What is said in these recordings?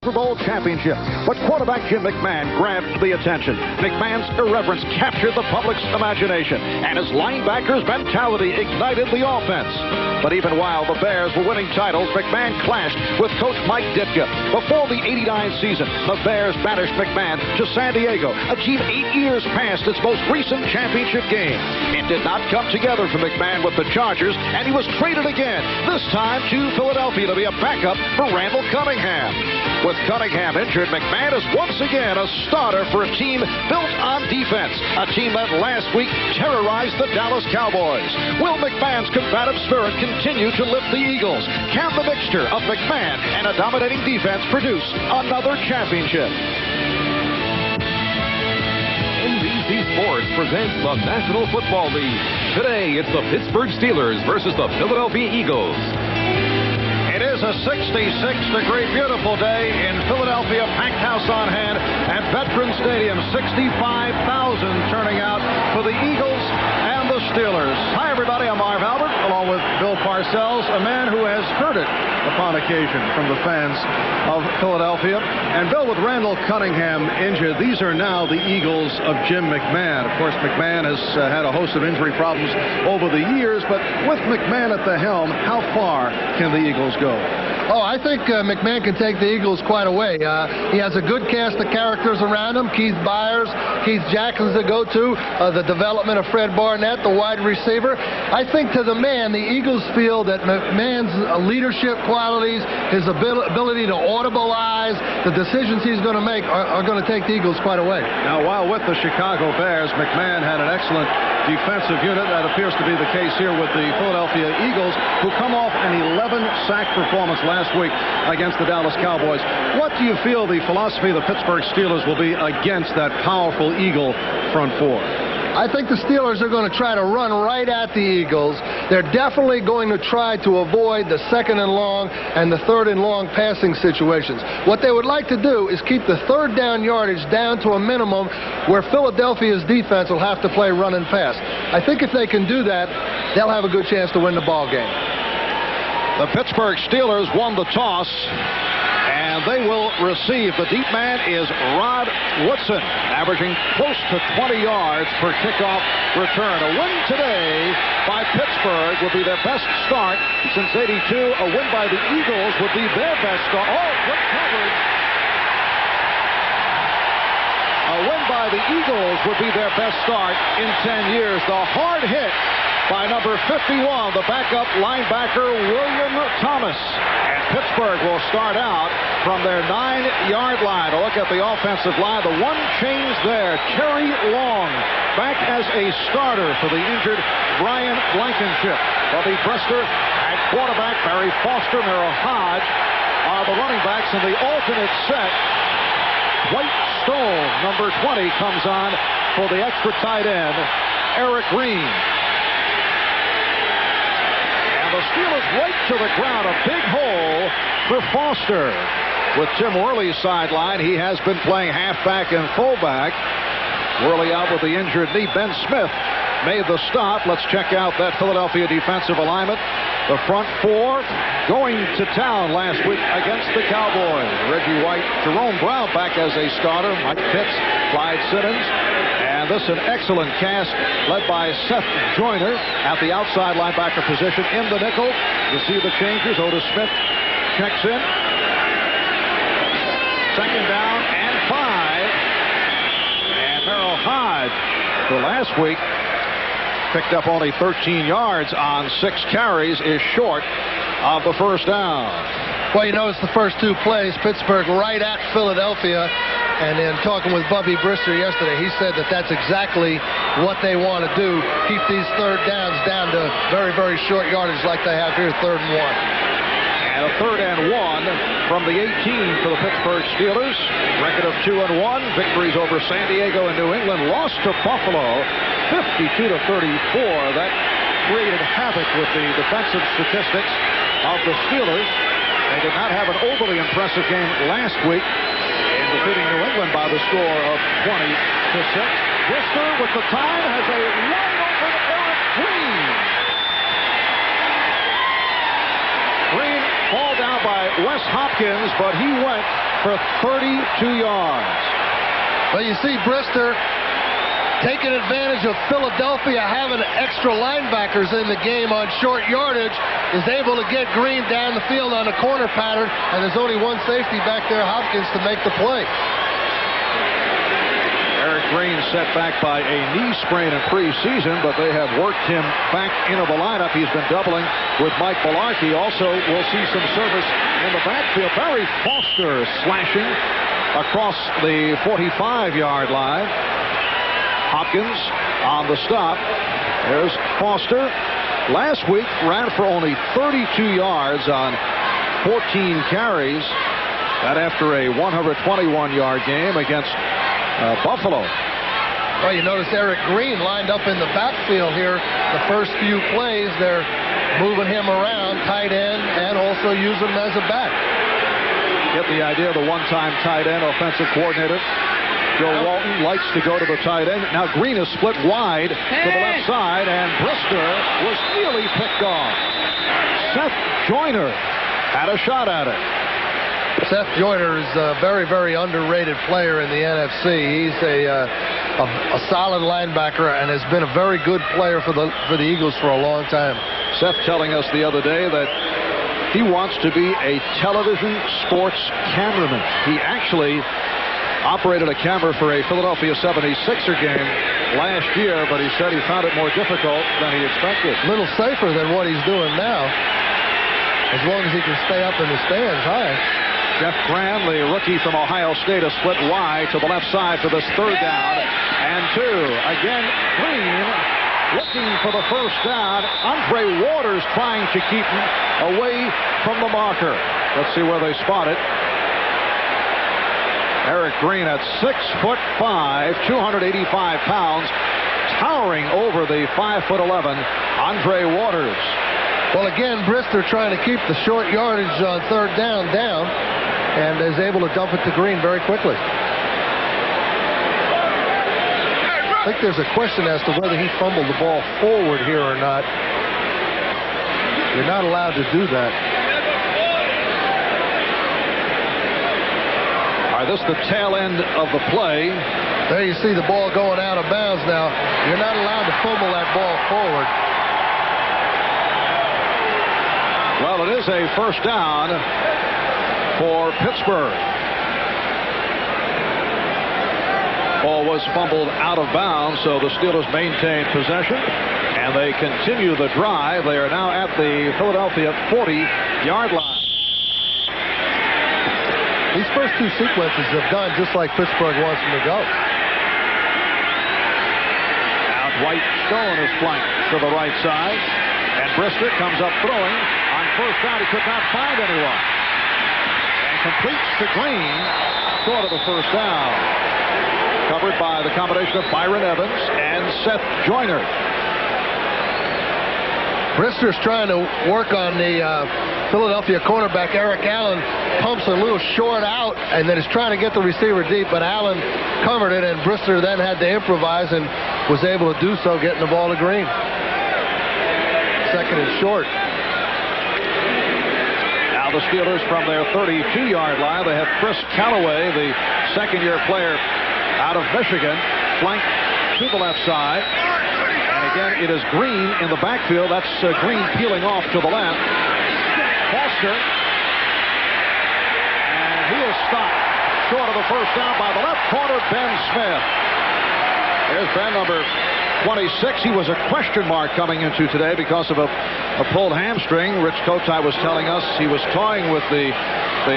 Super Bowl championship. But quarterback Jim McMahon grabbed the attention. McMahon's irreverence captured the public's imagination, and his linebackers' mentality ignited the offense. But even while the Bears were winning titles, McMahon clashed with Coach Mike Ditka. Before the '89 season, the Bears banished McMahon to San Diego, a team 8 years past its most recent championship game. It did not come together for McMahon with the Chargers, and he was traded again, this time to Philadelphia to be a backup for Randall Cunningham. With Cunningham injured, McMahon is once again a starter for a team built on defense, a team that last week terrorized the Dallas Cowboys. Will McMahon's combative spirit continue to lift the Eagles? Can the mixture of McMahon and a dominating defense produce another championship? NBC Sports presents the National Football League. Today, it's the Pittsburgh Steelers versus the Philadelphia Eagles. It is a 66-degree beautiful day in Philadelphia, packed house on hand at Veterans Stadium. 65,000 turning out for the Eagles and the Steelers. Hi, everybody. I'm Marv Albert, along with Bill Parcells, a man who has heard it upon occasion from the fans of Philadelphia. And Bill, with Randall Cunningham injured, these are now the Eagles of Jim McMahon. Of course, McMahon has had a host of injury problems over the years, but with McMahon at the helm, how far can the Eagles go? Oh, I think McMahon can take the Eagles quite a way. He has a good cast of characters around him. Keith Byers, Keith Jackson's the go-to. The development of Fred Barnett, the wide receiver. I think to the man, the Eagles feel that McMahon's leadership qualities, his ability to audibilize, the decisions he's going to make are going to take the Eagles quite a way. Now, while with the Chicago Bears, McMahon had an excellent defensive unit. That appears to be the case here with the Philadelphia Eagles, who come off an 11-sack performance last week against the Dallas Cowboys. What do you feel the philosophy of the Pittsburgh Steelers will be against that powerful Eagle front four? I think the Steelers are going to try to run right at the Eagles. They're definitely going to try to avoid the second and long and the third and long passing situations. What they would like to do is keep the third down yardage down to a minimum where Philadelphia's defense will have to play run and pass. I think if they can do that, they'll have a good chance to win the ball game. The Pittsburgh Steelers won the toss, and they will receive. The deep man is Rod Woodson, averaging close to 20 yards per kickoff return. A win today by Pittsburgh would be their best start since '82. A win by the Eagles would be their best start. Oh, good coverage. A win by the Eagles would be their best start in 10 years. The hard hit by number 51, the backup linebacker, William Thomas. And Pittsburgh will start out from their 9-yard line. A look at the offensive line. The one change there, Terry Long, back as a starter for the injured Brian Blankenship. Bubby Brister at quarterback, Barry Foster, Merrill Hodge are the running backs in the alternate set. Dwight Stone, number 20, comes on for the extra tight end, Eric Green. The Steelers right to the ground, a big hole for Foster. With Tim Worley's sideline, he has been playing halfback and fullback. Worley out with the injured knee. Ben Smith made the stop. Let's check out that Philadelphia defensive alignment. The front four going to town last week against the Cowboys. Reggie White, Jerome Brown back as a starter. Mike Pitts, Clyde Siddons. And this an excellent cast led by Seth Joyner at the outside linebacker position in the nickel. You see the changes. Otis Smith checks in. Second down and 5. And Merrill Hodge, for last week, picked up only 13 yards on 6 carries, is short of the first down. Well, you notice the first 2 plays, Pittsburgh right at Philadelphia. And in talking with Bubby Brister yesterday, he said that that's exactly what they want to do. Keep these third downs down to very, very short yardage like they have here, 3rd and 1. And a 3rd and 1 from the 18 for the Pittsburgh Steelers. Record of 2-1. Victories over San Diego and New England. Lost to Buffalo, 52-34. That created havoc with the defensive statistics of the Steelers. They did not have an overly impressive game last week, defeating New England by the score of 20-6. Brister with the time has a wide open Eric Green. Green fall down by Wes Hopkins, but he went for 32 yards. Well, you see Brister taking advantage of Philadelphia having extra linebackers in the game on short yardage, is able to get Green down the field on a corner pattern, and there's only one safety back there, Hopkins, to make the play. Eric Green set back by a knee sprain in preseason, but they have worked him back into the lineup. He's been doubling with Mike Malarkey. Also, we'll see some service in the backfield. Barry Foster slashing across the 45-yard line. Hopkins on the stop. There's Foster. Last week ran for only 32 yards on 14 carries. That after a 121-yard game against Buffalo. Well, you notice Eric Green lined up in the backfield here. The first few plays, they're moving him around, tight end, and also use him as a back. Get the idea, the one-time tight end offensive coordinator Joe Walton likes to go to the tight end. Now Green is split wide to the left side, and Brister was nearly picked off. Seth Joyner had a shot at it. Seth Joyner is a very, very underrated player in the NFC. He's a solid linebacker and has been a very good player for the Eagles for a long time. Seth telling us the other day that he wants to be a television sports cameraman. He actually operated a camera for a Philadelphia 76er game last year, but he said he found it more difficult than he expected. A little safer than what he's doing now, as long as he can stay up in the stands high. Jeff Graham, the rookie from Ohio State, is split wide to the left side for this third down and 2. Again, Green looking for the first down. Andre Waters trying to keep him away from the marker. Let's see where they spot it. Eric Green at 6'5", 285 pounds, towering over the 5'11", Andre Waters. Well, again, Brister trying to keep the short yardage on third down, and is able to dump it to Green very quickly. I think there's a question as to whether he fumbled the ball forward here or not. You're not allowed to do that. This the tail end of the play. There you see the ball going out of bounds now. You're not allowed to fumble that ball forward. Well, it is a first down for Pittsburgh. Ball was fumbled out of bounds, so the Steelers maintain possession, and they continue the drive. They are now at the Philadelphia 40-yard line. These first two sequences have gone just like Pittsburgh wants them to go. Now Dwight Stone is flanked to the right side, and Brister comes up throwing. On first down, he could not find anyone. And completes to Green, short of the first down. Covered by the combination of Byron Evans and Seth Joyner. Brister's trying to work on the Philadelphia cornerback. Eric Allen pumps a little short out and then is trying to get the receiver deep, but Allen covered it, and Brister then had to improvise and was able to do so, getting the ball to Green. Second and short. Now the Steelers from their 32-yard line. They have Chris Callaway, the second-year player out of Michigan, flanked to the left side. Again, it is Green in the backfield. That's Green peeling off to the left. Foster. And he is stopped short of the first down by the left corner, Ben Smith. There's Ben, number 26. He was a question mark coming into today because of a pulled hamstring. Rich Kotite was telling us he was toying with the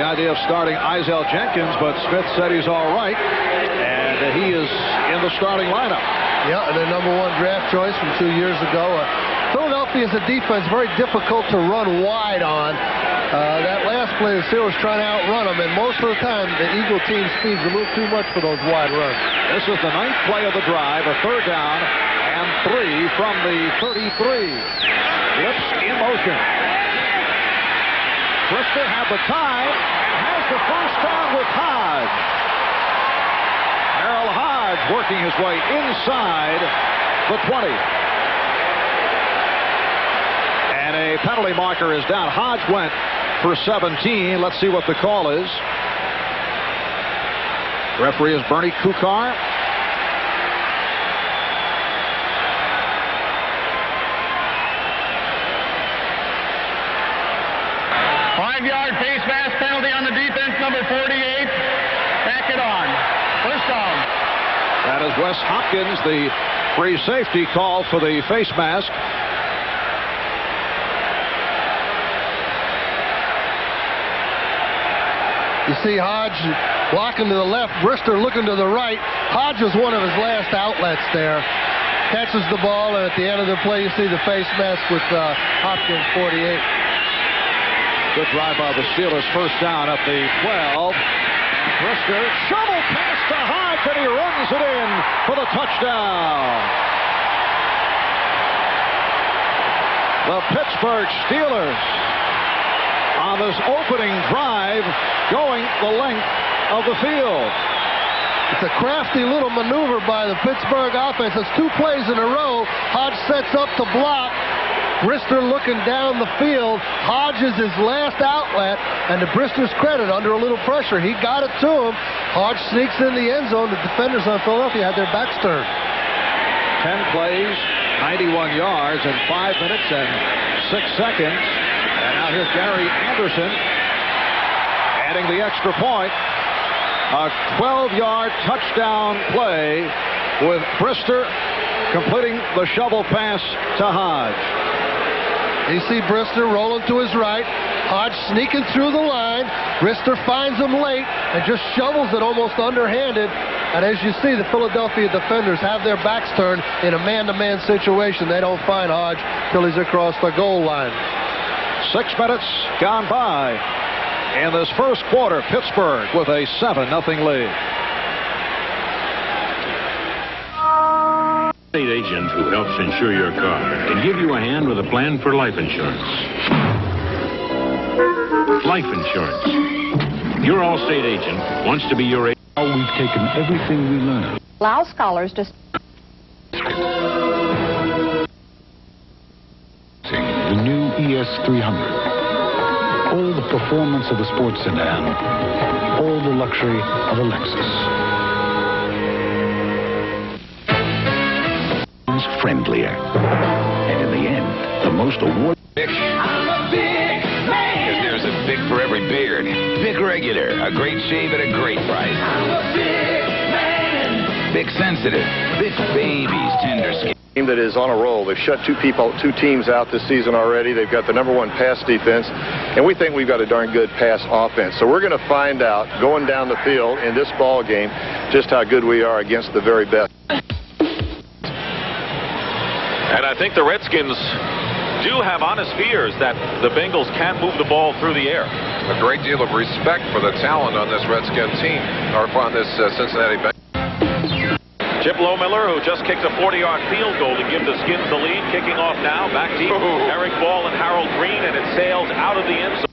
idea of starting Isaiah Jenkins, but Smith said he's all right, and he is in the starting lineup. Yeah, the number 1 draft choice from 2 years ago. Philadelphia is a defense very difficult to run wide on. That last play, the Steelers trying to outrun them, and most of the time, the Eagle team speeds a little too much for those wide runs. This is the 9th play of the drive, a third down and 3 from the 33. Lips in motion. Brister had the time and has the first down with Hodge. Merrill Hodge working his way inside the 20. And a penalty marker is down. Hodge went for 17. Let's see what the call is. Referee is Bernie Kukar. Five-yard face mask penalty on the defense, number 48. Back it on. First down. That is Wes Hopkins, the free safety call for the face mask. You see Hodge blocking to the left, Brister looking to the right. Hodge is one of his last outlets there. Catches the ball, and at the end of the play, you see the face mask with Hopkins, 48. Good drive by the Steelers. First down at the 12. Brister, shovel pass to Hodge, and he runs it in for the touchdown. The Pittsburgh Steelers on this opening drive going the length of the field. It's a crafty little maneuver by the Pittsburgh offense. It's 2 plays in a row. Hodge sets up to block. Brister looking down the field. Hodge is his last outlet, and to Brister's credit, under a little pressure, he got it to him. Hodge sneaks in the end zone. The defenders on Philadelphia had their backs turned. 10 plays, 91 yards in 5 minutes and 6 seconds. And now here's Gary Anderson adding the extra point. A 12-yard touchdown play with Brister completing the shovel pass to Hodge. You see Brister rolling to his right. Hodge sneaking through the line. Brister finds him late and just shovels it almost underhanded. And as you see, the Philadelphia defenders have their backs turned in a man-to-man situation. They don't find Hodge till he's across the goal line. 6 minutes gone by in this first quarter. Pittsburgh with a 7-0 lead. State agent who helps insure your car can give you a hand with a plan for life insurance. Life insurance. Your Allstate agent wants to be your agent. We've taken everything we learned. Allow scholars to... The new ES300. All the performance of a sports sedan. All the luxury of a Lexus. Friendlier. And in the end, the most award. I'm a big man. Because there's a Bic for every beard. Bic Regular, a great shave at a great price. I'm a big man. Bic Sensitive, Bic Babies, tender skin. Team that is on a roll. They've shut two teams out this season already. They've got the #1 pass defense, and we think we've got a darn good pass offense. So we're going to find out going down the field in this ball game just how good we are against the very best. And I think the Redskins do have honest fears that the Bengals can't move the ball through the air. A great deal of respect for the talent on this Redskin team, or on this Cincinnati Bengals. Chip Lohmiller, who just kicked a 40-yard field goal to give the Skins the lead, kicking off now, back deep. Eric Ball and Harold Green, and it sails out of the end zone.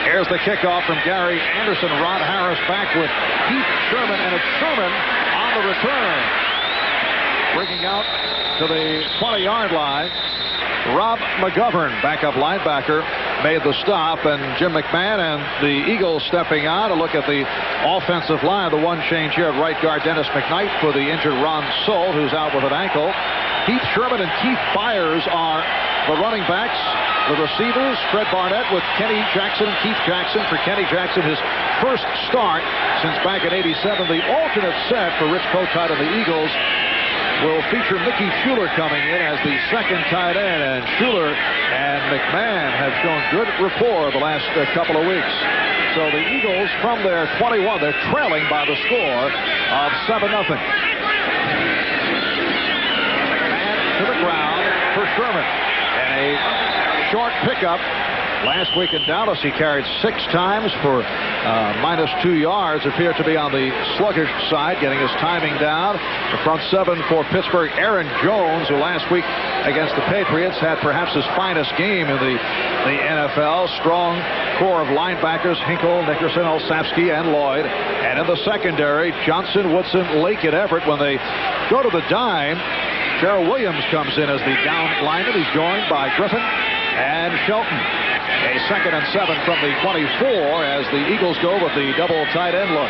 Here's the kickoff from Gary Anderson. Rod Harris back with Keith Sherman, and it's Sherman on the return. Bringing out to the 20-yard line. Rob McGovern, backup linebacker, made the stop, and Jim McMahon and the Eagles stepping out to look at the offensive line. The one change here at right guard, Dennis McKnight, for the injured Ron Soule, who's out with an ankle. Keith Sherman and Keith Byers are the running backs. The receivers, Fred Barnett with Kenny Jackson and Keith Jackson. For Kenny Jackson, his first start since back in '87. The alternate set for Rich Kotite and the Eagles will feature Mickey Schuler coming in as the second tight end. And Schuler and McMahon have shown good rapport the last couple of weeks. So the Eagles, from their 21, they're trailing by the score of 7-0. McMahon to the ground for Sherman. And a short pickup Last week in Dallas, he carried 6 times for -2 yards. Appeared to be on the sluggish side, getting his timing down. The front 7 for Pittsburgh. Aaron Jones, who last week against the Patriots had perhaps his finest game in the NFL. Strong core of linebackers: Hinkle, Nickerson, Olszewski, and Lloyd. And in the secondary, Johnson, Woodson, Lake, and Everett. When they go to the dime, Cheryl Williams comes in as the down lineman. He's joined by Griffin and Shelton. A 2nd and 7 from the 24 as the Eagles go with the double tight end look.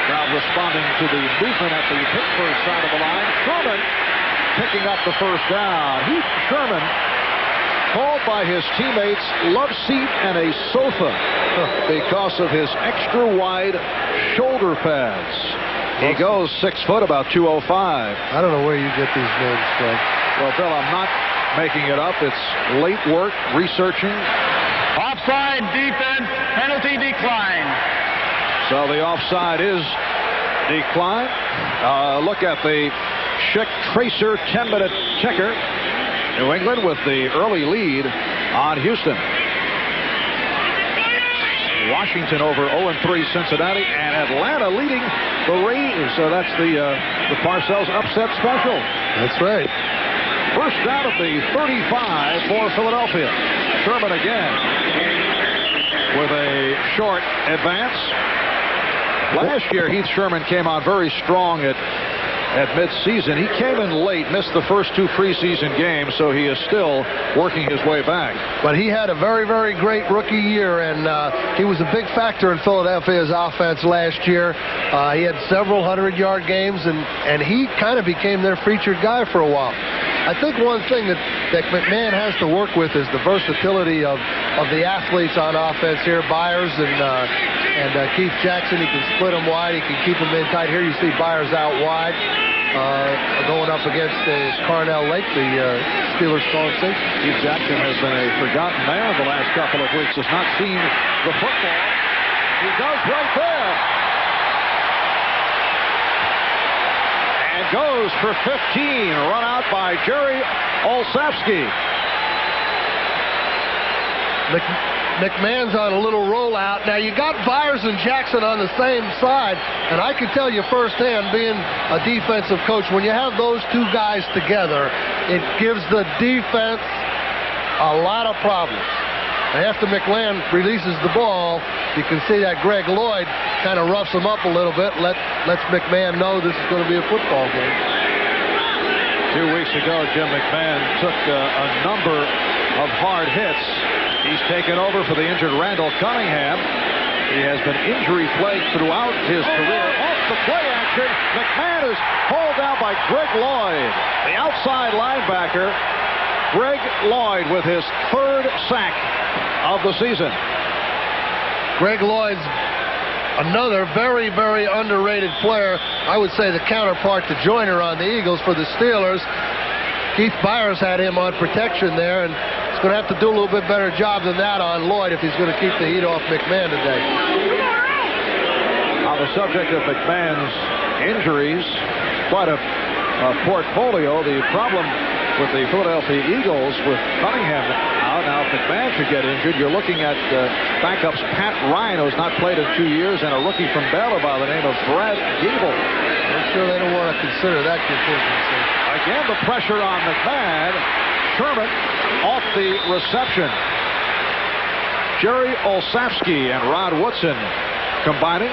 Crowd responding to the movement at the Pittsburgh side of the line. Sherman picking up the first down. Heath Sherman, called by his teammates love seat and a sofa because of his extra wide shoulder pads. He goes 6 foot, about 205. I don't know where you get these names from. Well, Bill, I'm not making it up. It's late work, researching. Offside, defense, penalty decline. So the offside is declined. Look at the Schick Tracer 10-minute ticker. New England with the early lead on Houston. Washington over 0-3 Cincinnati, and Atlanta leading the Rays. So that's the Parcells upset special. That's right. First down at the 35 for Philadelphia. Sherman again with a short advance. Last year, Heath Sherman came on very strong at midseason. He came in late, missed the first 2 preseason games, so he is still working his way back. But he had a very, very great rookie year, and he was a big factor in Philadelphia's offense last year. He had several 100-yard games, and he kind of became their featured guy for a while. I think one thing that McMahon has to work with is the versatility of the athletes on offense here. Byers and Keith Jackson, he can split them wide. He can keep them in tight. Here you see Byers out wide going up against Carnell Lake, the Steelers strong safety. Keith Jackson has been a forgotten man the last couple of weeks. Has not seen the football. He does right there. And goes for 15. Run out by Jerry Olszewski. McMahon's on a little rollout. Now, you got Byers and Jackson on the same side, and I can tell you firsthand, being a defensive coach, when you have those 2 guys together, it gives the defense a lot of problems. And after McMahon releases the ball, you can see that Greg Lloyd kind of roughs him up a little bit, lets McMahon know this is going to be a football game. 2 weeks ago, Jim McMahon took a number of hard hits. He's taken over for the injured Randall Cunningham. He has been injury-plagued throughout his career. Off the play action, McMahon is hauled down by Greg Lloyd. The outside linebacker, Greg Lloyd, with his 3rd sack of the season. Greg Lloyd's another very, very underrated player. I would say the counterpart to Joyner on the Eagles for the Steelers. Keith Byers had him on protection there, and he's going to have to do a little bit better job than that on Lloyd if he's going to keep the heat off McMahon today. On the subject of McMahon's injuries, quite a portfolio. The problem with the Philadelphia Eagles with Cunningham out. Now, if McMahon should get injured, you're looking at backups Pat Ryan, who's not played in 2 years, and a rookie from Baylor by the name of Brad Gable. I'm sure they don't want to consider that contingency. Again, the pressure on McMahon. Sherman off the reception. Jerry Olszewski and Rod Woodson combining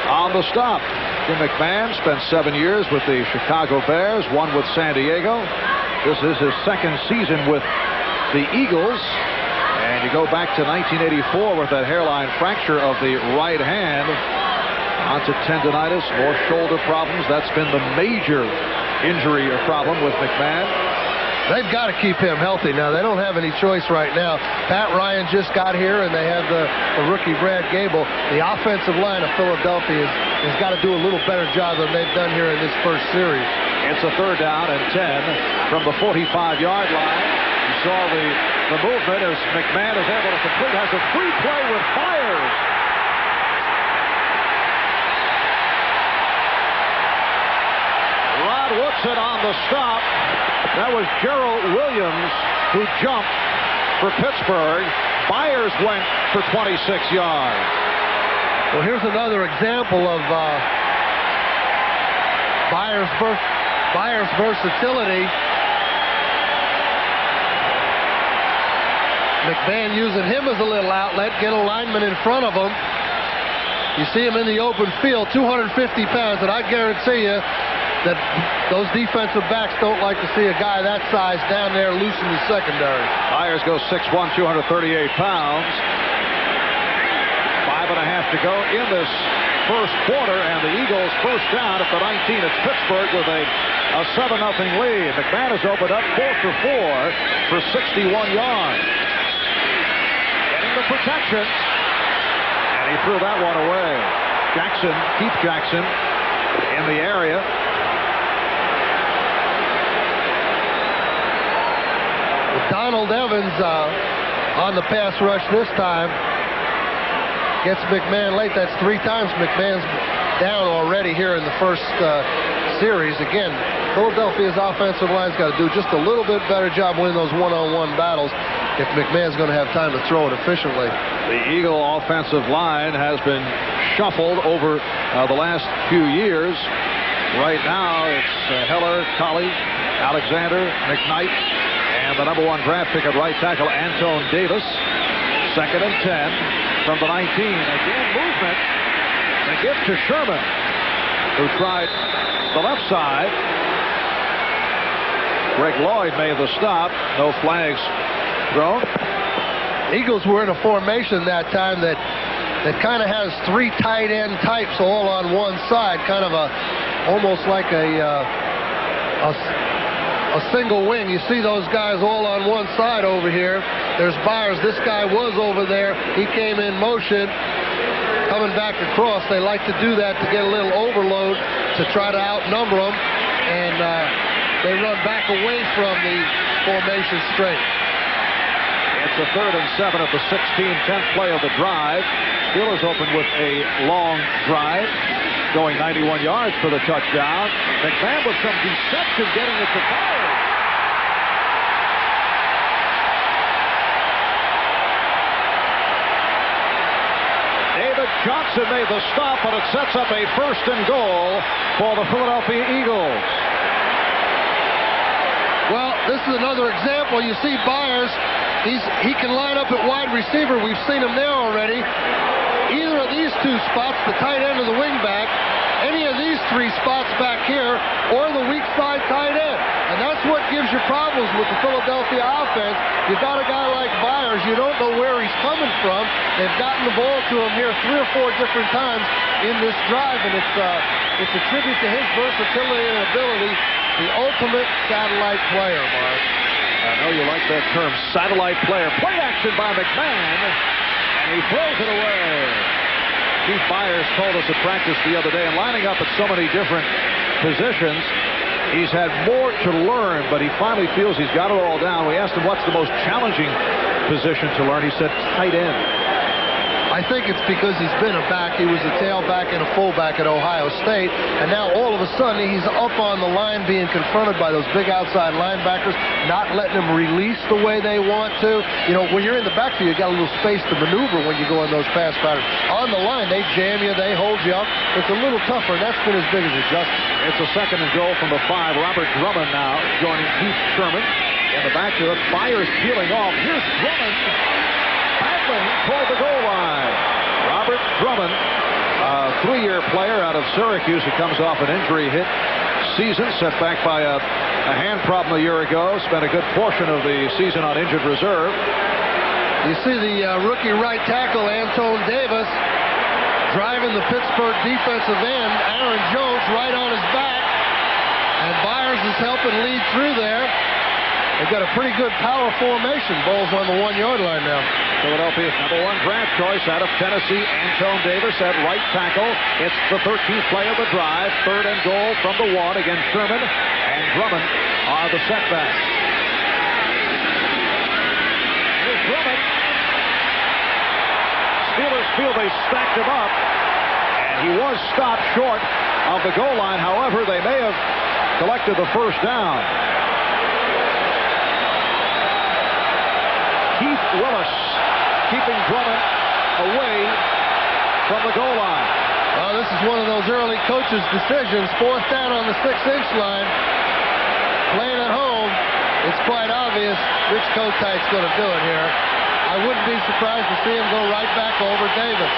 on the stop. Jim McMahon spent 7 years with the Chicago Bears, 1 with San Diego. This is his 2nd season with the Eagles. And you go back to 1984 with that hairline fracture of the right hand. Onto tendonitis, more shoulder problems. That's been the major injury or problem with McMahon. They've got to keep him healthy now. They don't have any choice right now. Pat Ryan just got here, and they have the rookie Brad Gable. The offensive line of Philadelphia has got to do a little better job than they've done here in this first series. It's a 3rd down and 10 from the 45-yard line. You saw the movement as McMahon is able to complete. Has a free play with Byers. Rod Woodson on the stop. That was Gerald Williams who jumped for Pittsburgh. Byers went for 26 yards. Well, here's another example of Byers' versatility. McMahon using him as a little outlet, get a lineman in front of him. You see him in the open field, 250 pounds, and I guarantee you that those defensive backs don't like to see a guy that size down there loose in the secondary. Byers goes 6'1", 238 pounds. 5.5 to go in this first quarter, and the Eagles first down at the 19. It's Pittsburgh with a 7-0 lead. McMahon has opened up 4 for 61 yards. Getting the protection, and he threw that one away. Keith Jackson in the area. Donald Evans on the pass rush this time. Gets McMahon late. That's 3 times McMahon's down already here in the first series. Again, Philadelphia's offensive line's got to do just a little bit better job winning those one-on-one battles if McMahon's going to have time to throw it efficiently. The Eagle offensive line has been shuffled over the last few years. Right now, it's Heller, Colley, Alexander, McKnight, and the #1 draft pick at right tackle, Antone Davis. 2nd and 10 from the 19. Again, movement. The give to Sherman, who tried the left side. Greg Lloyd made the stop. No flags thrown. Eagles were in a formation that time that kind of has 3 tight end types all on one side, kind of almost like a single wing. You see those guys all on one side over here. There's Byers. This guy was over there. He came in motion, coming back across. They like to do that to get a little overload to try to outnumber them, and they run back away from the formation straight. It's a 3rd and 7 at the 16-10th play of the drive. Steelers open with a long drive, going 91 yards for the touchdown. McMahon with some deception getting it to Byers. David Johnson made the stop, but it sets up a 1st and goal for the Philadelphia Eagles. Well, this is another example. You see Byers, he can line up at wide receiver. We've seen him there already. Either of these 2 spots, the tight end or the wingback, any of these 3 spots back here, or the weak side tight end. And that's what gives you problems with the Philadelphia offense. You got a guy like Byers, you don't know where he's coming from. They've gotten the ball to him here 3 or 4 different times in this drive, and it's a tribute to his versatility and ability. The ultimate satellite player, Mark. I know you like that term, satellite player. Play action by McMahon, and he throws it away. Keith Byers told us at practice the other day, and lining up at so many different positions, he's had more to learn, but he finally feels he's got it all down. We asked him what's the most challenging position to learn. He said tight end. I think it's because he's been a back. He was a tailback and a fullback at Ohio State, and now all of a sudden he's up on the line being confronted by those big outside linebackers, not letting them release the way they want to. You know, when you're in the backfield, you got a little space to maneuver when you go in those pass patterns. On the line, they jam you, they hold you up. It's a little tougher, and that's been his biggest adjustment. It's a 2nd and goal from the 5. Robert Drummond now joining Keith Sherman in the backfield. Byers peeling off. Here's Drummond battling toward the goal line. Robert Drummond, a 3-year player out of Syracuse who comes off an injury hit season, set back by a hand problem a year ago. Spent a good portion of the season on injured reserve. You see the rookie right tackle, Antone Davis, driving the Pittsburgh defensive end. Aaron Jones right on his back, and Byers is helping lead through there. They've got a pretty good power formation. Ball's on the 1-yard line now. Philadelphia's #1 draft choice out of Tennessee, Antone Davis at right tackle. It's the 13th play of the drive. 3rd and goal from the 1 against Sherman, and Drummond are the setbacks. Here's Drummond. Steelers feel they stacked him up, and he was stopped short of the goal line. However, they may have collected the 1st down. Willis keeping Drummond away from the goal line. Well, this is one of those early coaches' decisions. 4th down on the 6-inch line. Playing at home, it's quite obvious which Kotite's going to do it here. I wouldn't be surprised to see him go right back over Davis.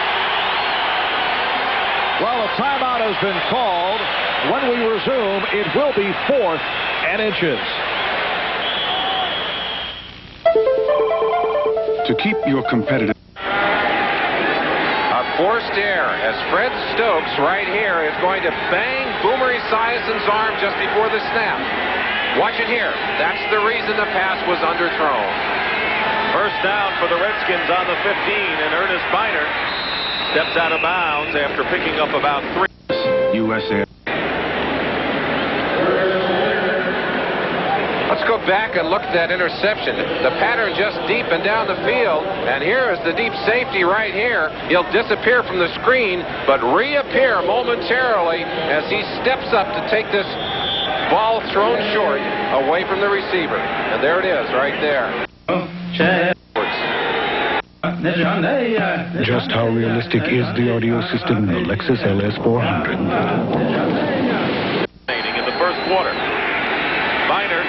Well, a timeout has been called. When we resume, it will be 4th and inches. To keep your competitive... A forced error as Fred Stokes right here is going to bang Boomer Esiason's arm just before the snap. Watch it here. That's the reason the pass was underthrown. First down for the Redskins on the 15, and Ernest Biner steps out of bounds after picking up about 3. USA. Let's go back and look at that interception. The pattern just deep and down the field, and here is the deep safety right here. He'll disappear from the screen, but reappear momentarily as he steps up to take this ball thrown short away from the receiver. And there it is right there. Just how realistic is the audio system in the Lexus LS 400? In the first quarter, Biner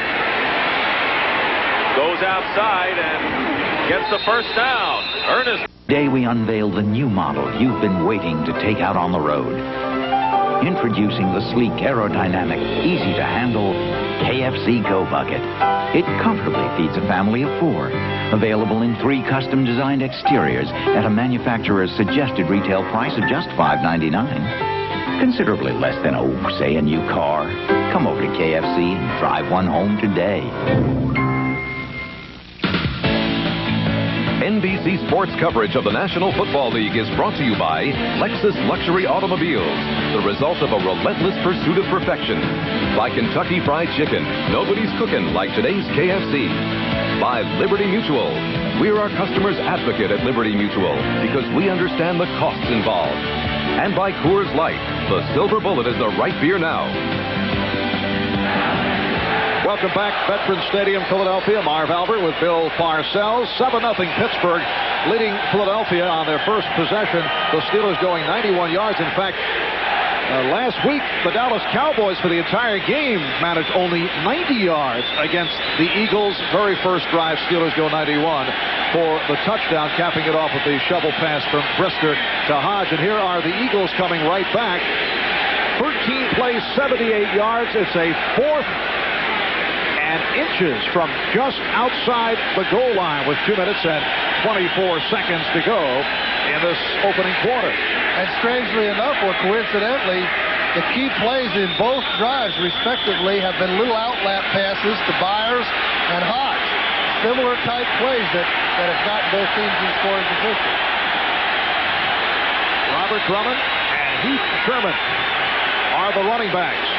goes outside and gets the first down. Ernest. Today we unveil the new model you've been waiting to take out on the road. Introducing the sleek, aerodynamic, easy-to-handle KFC Go Bucket. It comfortably feeds a family of 4. Available in 3 custom-designed exteriors at a manufacturer's suggested retail price of just $5.99. Considerably less than, say, a new car. Come over to KFC and drive one home today. NBC Sports coverage of the National Football League is brought to you by Lexus Luxury Automobiles, the result of a relentless pursuit of perfection. By Kentucky Fried Chicken, nobody's cooking like today's KFC. By Liberty Mutual, we're our customers' advocate at Liberty Mutual because we understand the costs involved. And by Coors Light, the silver bullet is the right beer now. Welcome back, Veterans Stadium, Philadelphia. Marv Albert with Bill Parcells. 7-0 Pittsburgh leading Philadelphia on their first possession. The Steelers going 91 yards. In fact, last week, the Dallas Cowboys for the entire game managed only 90 yards against the Eagles' very first drive. Steelers go 91 for the touchdown, capping it off with the shovel pass from Brister to Hodge. And here are the Eagles coming right back. 13 plays, 78 yards. It's a 4th and inches from just outside the goal line with 2 minutes and 24 seconds to go in this opening quarter. And strangely enough, or coincidentally, the key plays in both drives, respectively, have been little outlet passes to Byers and Hodge. Similar type plays that have gotten both teams in scoring position. Robert Drummond and Heath Sherman are the running backs.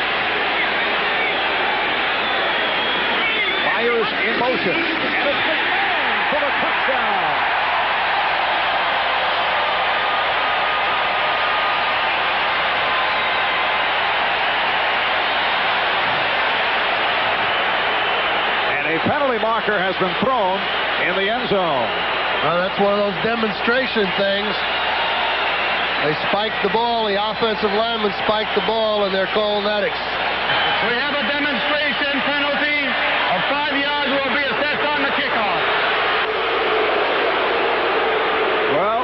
Byers in motion, and it's McMahon for the touchdown. And a penalty marker has been thrown in the end zone. Well, that's one of those demonstration things. They spiked the ball, the offensive lineman spiked the ball, and they're calling that. We have a demonstration penalty. 5 yards will be assessed on the kickoff. Well,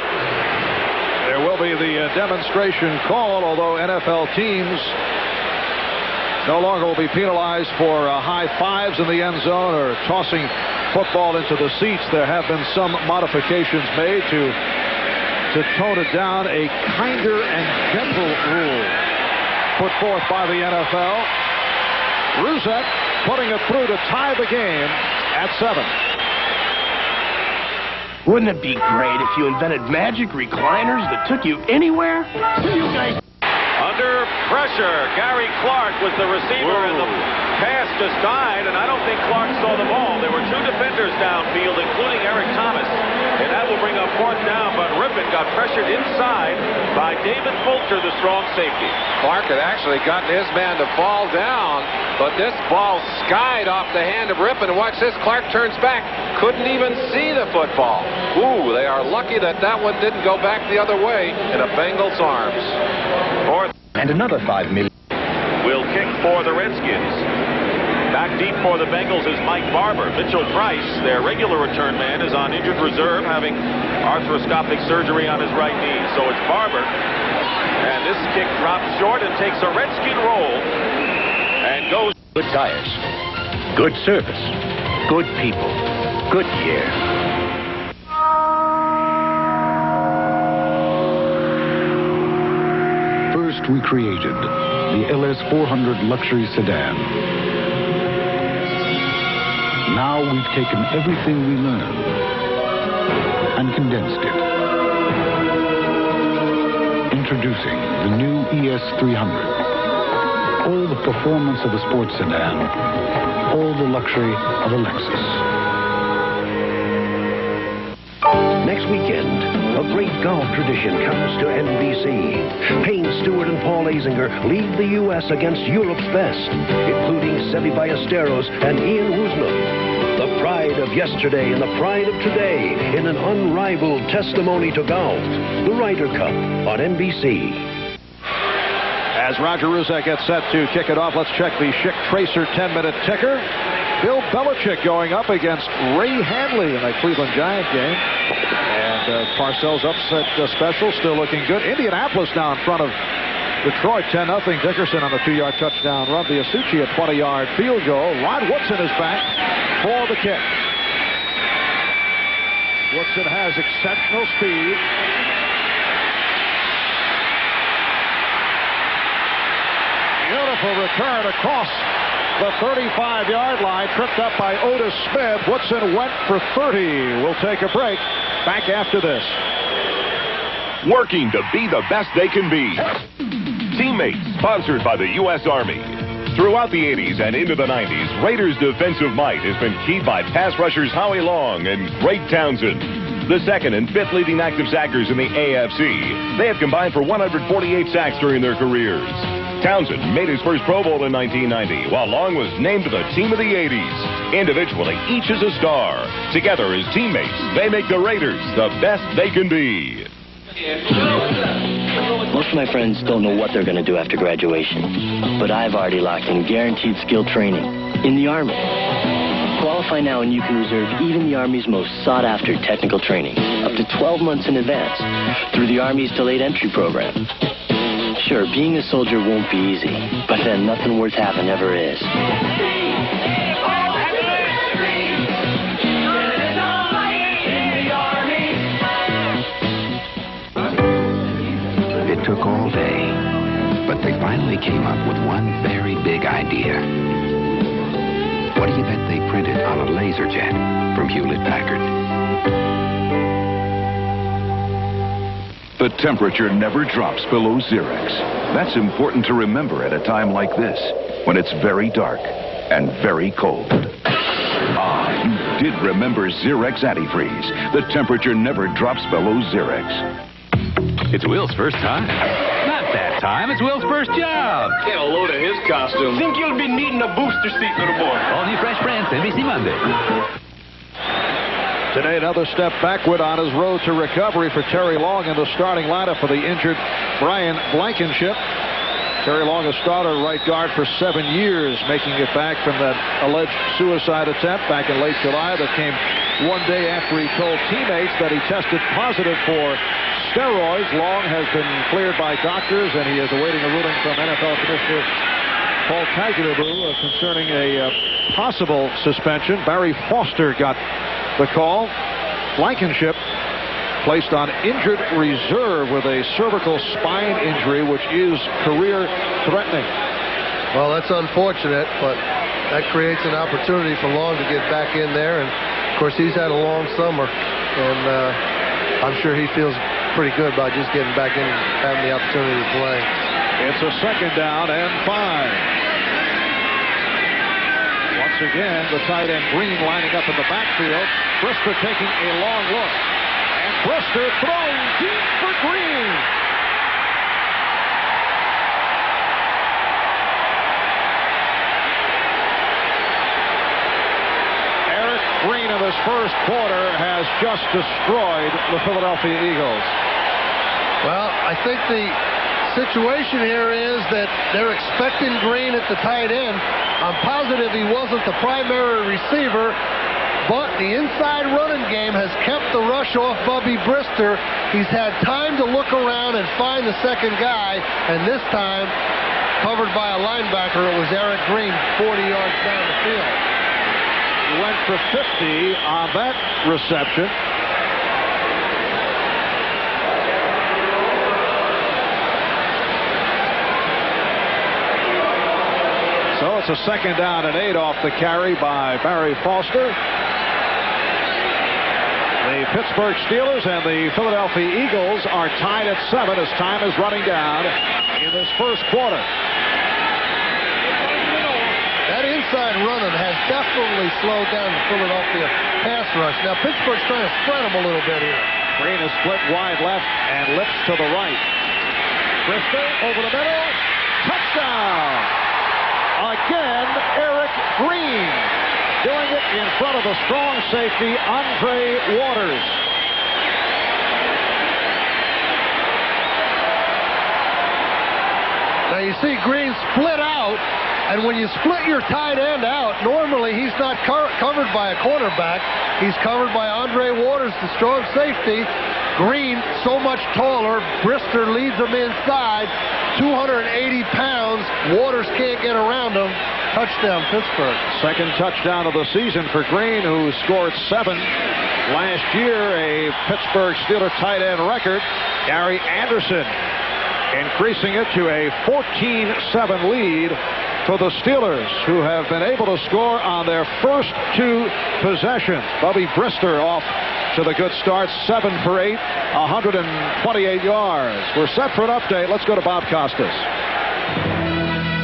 there will be the demonstration call, although NFL teams no longer will be penalized for high fives in the end zone or tossing football into the seats. There have been some modifications made to tone it down. A kinder and gentle rule put forth by the NFL. Rousette putting it through to tie the game at 7. Wouldn't it be great if you invented magic recliners that took you anywhere? You guys... Under pressure, Gary Clark was the receiver, and the pass just died, and I don't think Clark saw the ball. There were 2 defenders downfield, including Eric Thomas, and that will bring up 4th down, but Rippon got pressured inside by David Fulcher, the strong safety. Clark had actually gotten his man to fall down, but this ball skied off the hand of Rippon. And watch this, Clark turns back, couldn't even see the football. Ooh, they are lucky that one didn't go back the other way in a Bengals' arms. Fourth. And another $5 million. Will kick for the Redskins. Back deep for the Bengals is Mike Barber. Mitchell Price, their regular return man, is on injured reserve, having arthroscopic surgery on his right knee. So it's Barber. And this kick drops short and takes a Redskin roll and goes. Good tires, good service, good people, good care. First, we created the LS400 luxury sedan. Now we've taken everything we learned and condensed it. Introducing the new ES300. All the performance of a sports sedan, all the luxury of a Lexus. Next weekend, a great golf tradition comes to NBC. Payne Stewart and Paul Azinger lead the U.S. against Europe's best, including Seve Ballesteros and Ian Woosnam. The pride of yesterday and the pride of today in an unrivaled testimony to golf. The Ryder Cup on NBC. As Roger Ruzek gets set to kick it off, let's check the Schick Tracer 10-minute ticker. Bill Belichick going up against Ray Handley in a Cleveland Giant game. And Parcells upset special, still looking good. Indianapolis now in front of Detroit, 10-0. Dickerson on the 2-yard touchdown run. The Asuci a 20-yard field goal. Rod Woodson is back for the kick. Woodson has exceptional speed. Beautiful return across the 35-yard line, tripped up by Otis Smith. Woodson went for 30. We'll take a break. Back after this. Working to be the best they can be. Teammates, sponsored by the U.S. Army. Throughout the 80s and into the 90s, Raiders' defensive might has been keyed by pass rushers Howie Long and Greg Townsend. The second and fifth leading active sackers in the AFC. They have combined for 148 sacks during their careers. Townsend made his first Pro Bowl in 1990, while Long was named to the team of the 80s. Individually, each is a star. Together as teammates, they make the Raiders the best they can be. Most of my friends don't know what they're going to do after graduation, but I've already locked in guaranteed skill training in the Army. Qualify now and you can reserve even the Army's most sought-after technical training up to 12 months in advance through the Army's delayed entry program. Sure, being a soldier won't be easy, but then nothing worth having ever is. It took all day, but they finally came up with one very big idea. What do you bet they printed on a laser jet from Hewlett-Packard? The temperature never drops below Xerex. That's important to remember at a time like this, when it's very dark and very cold. Ah, you did remember Xerex Antifreeze. The temperature never drops below Xerex. It's Will's first time. Not that time, it's Will's first job. Get a load of his costume. Think you'll be needing a booster seat, little boy. All new Fresh Prince, NBC Monday. Today, another step backward on his road to recovery for Terry Long in the starting lineup for the injured Brian Blankenship. Terry Long, a starter right guard for 7 years, making it back from that alleged suicide attempt back in late July that came one day after he told teammates that he tested positive for steroids. Long has been cleared by doctors, and he is awaiting a ruling from NFL Commissioner Paul Tagliabue concerning a possible suspension. Barry Foster got the call. Blankenship placed on injured reserve with a cervical spine injury, which is career-threatening. Well, that's unfortunate, but that creates an opportunity for Long to get back in there. And, of course, he's had a long summer, and I'm sure he feels pretty good about just getting back in and having the opportunity to play. It's a 2nd down and 5. Once again, the tight end Green lining up in the backfield. Brister taking a long look. And Brister throwing deep for Green. Eric Green of the this first quarter has just destroyed the Philadelphia Eagles. Well, I think the situation here is that they're expecting Green at the tight end. I'm positive he wasn't the primary receiver, but the inside running game has kept the rush off Bubby Brister. He's had time to look around and find the second guy, and this time, covered by a linebacker, it was Eric Green, 40 yards down the field. He went for 50 on that reception. So it's a 2nd down and 8 off the carry by Barry Foster. The Pittsburgh Steelers and the Philadelphia Eagles are tied at 7 as time is running down in this first quarter. That inside running has definitely slowed down the Philadelphia pass rush. Now Pittsburgh's trying to spread them a little bit here. Green is split wide left and Lips to the right. Brister over the middle. Touchdown! Again, Eric Green doing it in front of the strong safety, Andre Waters. Now you see Green split out, and when you split your tight end out, normally he's not covered by a cornerback. He's covered by Andre Waters, the strong safety. Green, so much taller. Brister leads him inside. 280 pounds. Waters can't get around him. Touchdown, Pittsburgh. Second touchdown of the season for Green, who scored 7 last year, a Pittsburgh Steelers tight end record. Gary Anderson increasing it to a 14-7 lead for the Steelers, who have been able to score on their first 2 possessions. Bubby Brister off to the good start, 7 for 8, 128 yards. We're set for an update. Let's go to Bob Costas.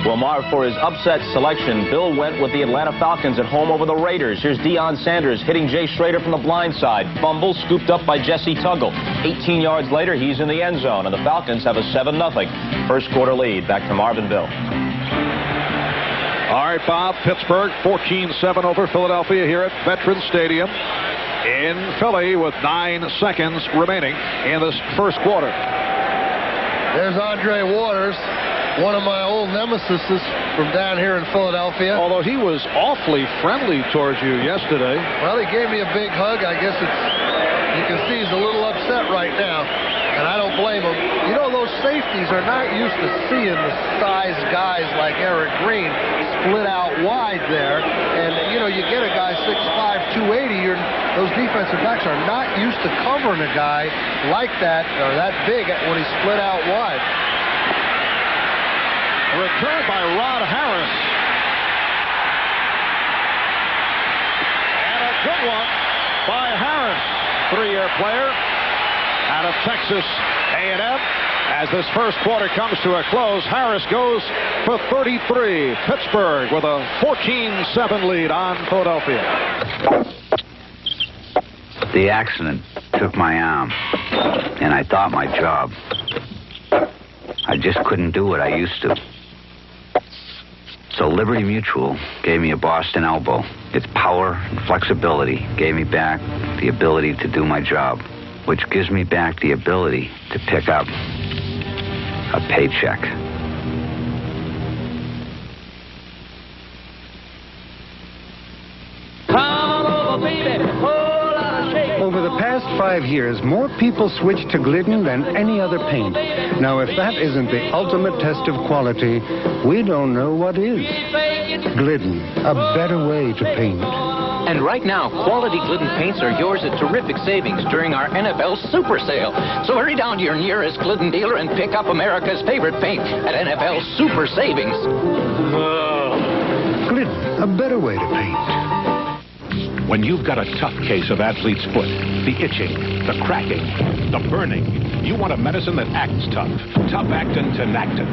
Well, Marv, for his upset selection, Bill went with the Atlanta Falcons at home over the Raiders. Here's Deion Sanders hitting Jay Schrader from the blind side. Fumble scooped up by Jesse Tuggle. 18 yards later, he's in the end zone, and the Falcons have a 7-0 first quarter lead. Back to Marvin Bill. All right, Bob. Pittsburgh 14-7 over Philadelphia here at Veterans Stadium in Philly with 9 seconds remaining in this first quarter. There's Andre Waters, one of my old nemesis from down here in Philadelphia. Although he was awfully friendly towards you yesterday. Well, he gave me a big hug. I guess you can see he's a little upset right now, and I don't blame him. You know, those safeties are not used to seeing the size guys like Eric Green split out wide there. And, you know, you get a guy 6'5", 280, those defensive backs are not used to covering a guy like that or that big when he's split out wide. A return by Rod Harris. And a good one by Harris, 3-year player out of Texas A&M. As this first quarter comes to a close, Harris goes for 33. Pittsburgh with a 14-7 lead on Philadelphia. The accident took my arm, and I thought my job. I just couldn't do what I used to. So Liberty Mutual gave me a Boston elbow. Its power and flexibility gave me back the ability to do my job, which gives me back the ability to pick up a paycheck. Over the past 5 years, more people switched to Glidden than any other paint. Now, if that isn't the ultimate test of quality, we don't know what is. Glidden, a better way to paint. And right now, quality Glidden paints are yours at terrific savings during our NFL Super Sale. So hurry down to your nearest Glidden dealer and pick up America's favorite paint at NFL Super Savings. Glidden, a better way to paint. When you've got a tough case of athlete's foot, the itching, the cracking, the burning, you want a medicine that acts tough. Tough-Actin Tenactin.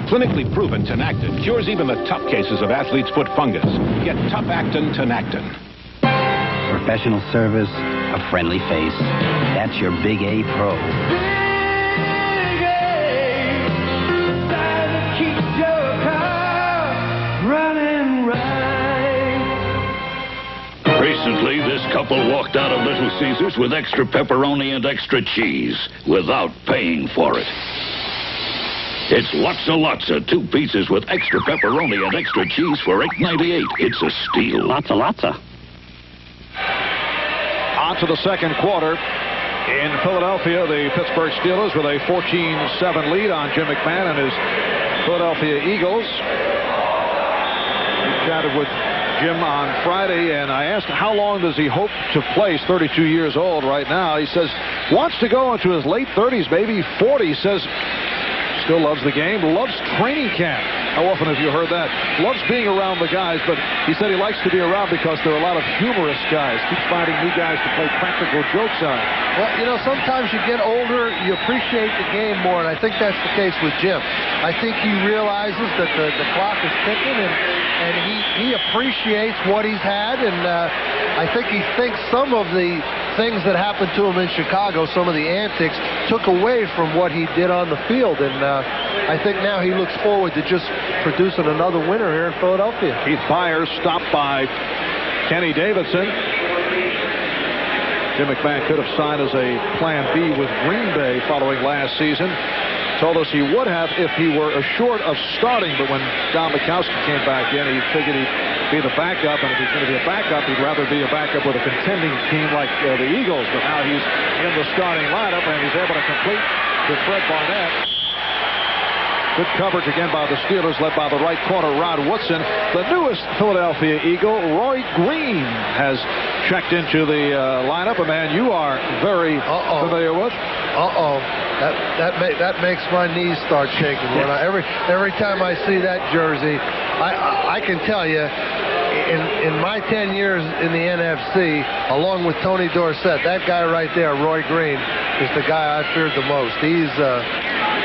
Clinically proven Tenactin cures even the tough cases of athlete's foot fungus. Get Tough-Actin Tenactin. Professional service, a friendly face. That's your Big A Pro. Big A, that keeps your car running right. Recently, this couple walked out of Little Caesars with extra pepperoni and extra cheese without paying for it. It's Lotsa, 2 pieces with extra pepperoni and extra cheese for $8.98. It's a steal. Lotsa. On to the second quarter. In Philadelphia, the Pittsburgh Steelers with a 14-7 lead on Jim McMahon and his Philadelphia Eagles. We chatted with Jim on Friday, and I asked how long does he hope to play. He's 32 years old right now. He says wants to go into his late 30s, maybe 40. He says still loves the game, loves training camp. How often have you heard that? Loves being around the guys, but he said he likes to be around because there are a lot of humorous guys. Keeps finding new guys to play practical jokes on. Well, you know, sometimes you get older, you appreciate the game more, and I think that's the case with Jim. I think he realizes that the clock is ticking, and he appreciates what he's had, and I think he thinks some of the things that happened to him in Chicago, some of the antics, took away from what he did on the field, and I think now he looks forward to just producing another winner here in Philadelphia. Keith Byers stopped by Kenny Davidson. Jim McMahon could have signed as a plan B with Green Bay following last season. Told us he would have if he were assured of starting, but when Don Mikowski came back in, he figured he'd be the backup, and if he's going to be a backup, he'd rather be a backup with a contending team like the Eagles. But now he's in the starting lineup, and he's able to complete to Fred Barnett. Good coverage again by the Steelers, led by the right corner, Rod Woodson. The newest Philadelphia Eagle, Roy Green, has checked into the lineup, a man you are very familiar with. That makes my knees start shaking. When every time I see that jersey, I can tell you, in my 10 years in the NFC, along with Tony Dorsett, that guy right there, Roy Green, is the guy I feared the most.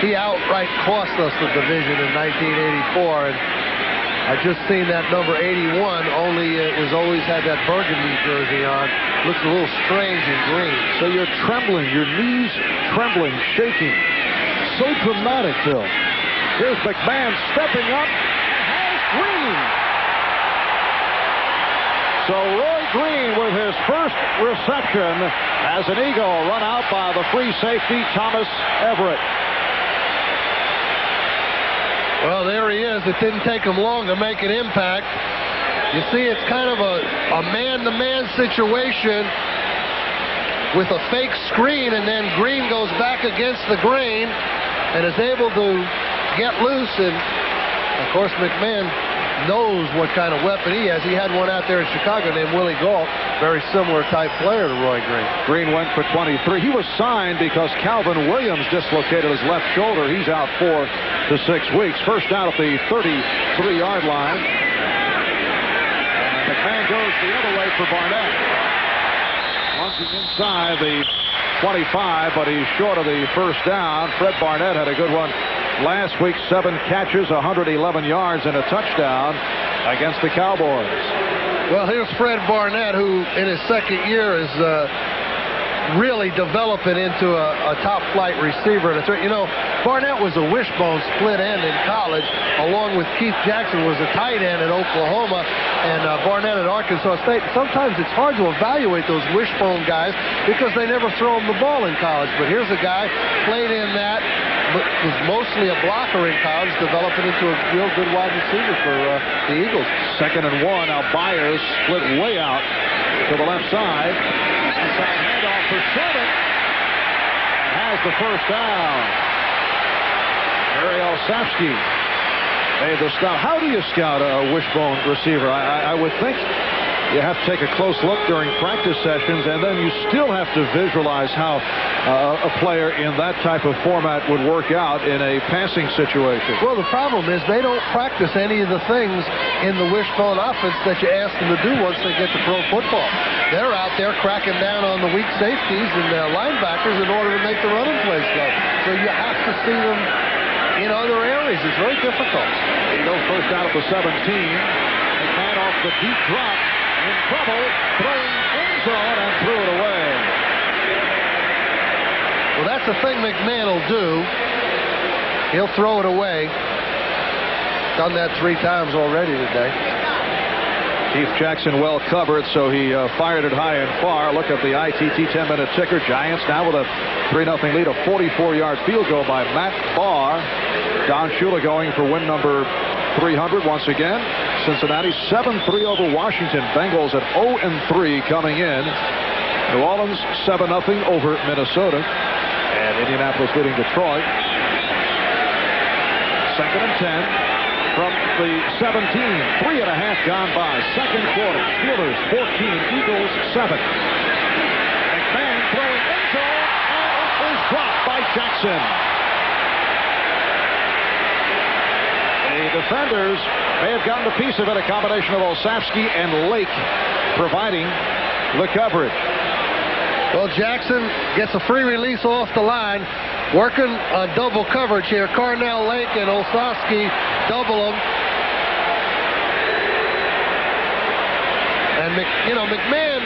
He outright cost us the division in 1984, and I just seen that number 81. Only it was always had that burgundy jersey on. Looks a little strange in green. So you're trembling, your knees trembling, shaking. So dramatic, Phil. Here's McMahon stepping up and has Green. So Roy Green with his first reception as an Eagle, run out by the free safety Thomas Everett. Well, there he is. It didn't take him long to make an impact. You see, it's kind of a man-to-man situation with a fake screen, and then Green goes back against the grain and is able to get loose. And, of course, McMahon knows what kind of weapon he has. He had one out there in Chicago named Willie Gault, very similar type player to Roy Green. Green went for 23. He was signed because Calvin Williams dislocated his left shoulder. He's out 4 to 6 weeks. First down at the 33-yard line. McMahon goes the other way for Barnett. Launching inside the 25, but he's short of the first down. Fred Barnett had a good one last week, 7 catches, 111 yards, and a touchdown against the Cowboys. Well, here's Fred Barnett, who in his second year is really developing into a top-flight receiver. You know, Barnett was a wishbone split end in college, along with Keith Jackson was a tight end at Oklahoma, and Barnett at Arkansas State. Sometimes it's hard to evaluate those wishbone guys because they never throw them the ball in college. But here's a guy, played in that, but was mostly a blocker in college, developing into a real good wide receiver for the Eagles. 2nd and 1. Now Byers split way out to the left side. Inside handoff for Sherman. And has the first down. Ariel Safsky made the stop. How do you scout a wishbone receiver? I would think you have to take a close look during practice sessions, and then you still have to visualize how a player in that type of format would work out in a passing situation. Well, the problem is they don't practice any of the things in the wishbone offense that you ask them to do once they get to pro football. They're out there cracking down on the weak safeties and linebackers in order to make the running plays go. So you have to see them in other areas. It's very difficult. He goes first out at the 17. McMahon off the deep drop. In trouble, throwing end zone and threw it away. Well, that's the thing McMahon will do. He'll throw it away. Done that 3 times already today. Keith Jackson well covered, so he fired it high and far. Look at the ITT 10-minute ticker. Giants now with a 3-0 lead, a 44-yard field goal by Matt Barr. Don Shula going for win number 300 once again. Cincinnati 7-3 over Washington. Bengals at 0-3 coming in. New Orleans 7-0 over Minnesota. And Indianapolis leading Detroit. 2nd and 10 from the 17. 3.5 gone by. Second quarter. Steelers 14, Eagles 7. McMahon throwing end zone, and it is dropped by Jackson. The defenders may have gotten a piece of it, a combination of Olszewski and Lake providing the coverage. Well, Jackson gets a free release off the line, working on double coverage here. Carnell, Lake, and Olszewski double them. And, McMahon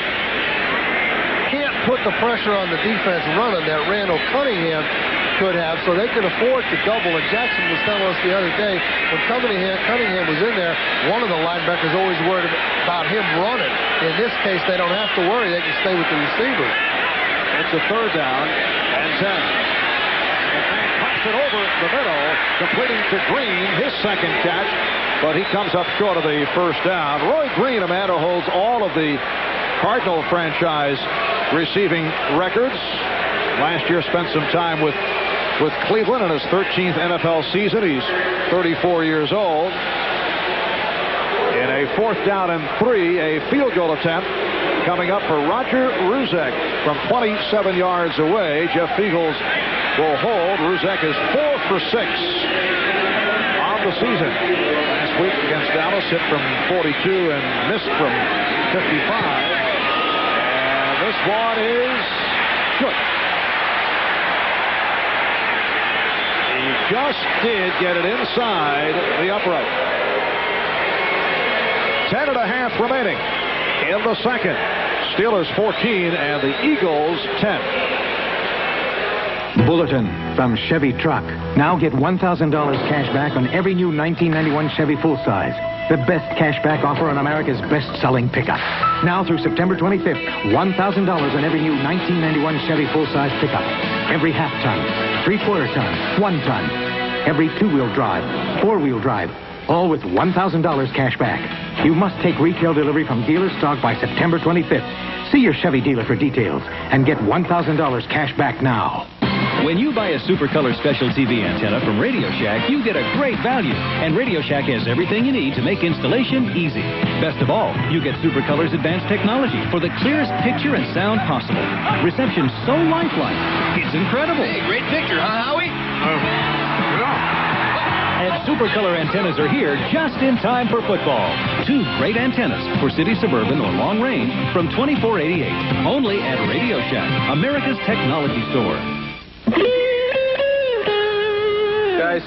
can't put the pressure on the defense running that Randall Cunningham could have, so they can afford to double. And Jackson was telling us the other day, when Cunningham was in there, one of the linebackers always worried about him running. In this case, they don't have to worry. They can stay with the receiver. It's a 3rd down and 10. McMahon pops it over the middle, completing to Green, his second catch, but he comes up short of the 1st down. Roy Green, a man who holds all of the Cardinal franchise receiving records. Last year spent some time with Cleveland in his 13th NFL season. He's 34 years old. In a 4th down and 3, a field goal attempt coming up for Roger Ruzek from 27 yards away. Jeff Feagles will hold. Ruzek is 4 for 6 on the season. Last week against Dallas, hit from 42 and missed from 55. And this one is good. He just did get it inside the upright. 10.5 remaining in the second. Steelers 14 and the Eagles 10. Bulletin from Chevy Truck. Now get $1,000 cash back on every new 1991 Chevy full-size. The best cash back offer on America's best-selling pickup. Now through September 25th, $1,000 on every new 1991 Chevy full-size pickup. Every half-ton, three-quarter ton, 1 ton. Every 2-wheel drive, 4-wheel drive. All with $1,000 cash back. You must take retail delivery from dealer stock by September 25th. See your Chevy dealer for details and get $1,000 cash back now. When you buy a Super Color Special TV antenna from Radio Shack, you get a great value. And Radio Shack has everything you need to make installation easy. Best of all, you get Super Color's advanced technology for the clearest picture and sound possible. Reception so lifelike. It's incredible. Hey, great picture, huh, Howie? And Super Color antennas are here just in time for football. 2 great antennas for city, suburban, or long range from $24.88. Only at Radio Shack, America's technology store. Guys,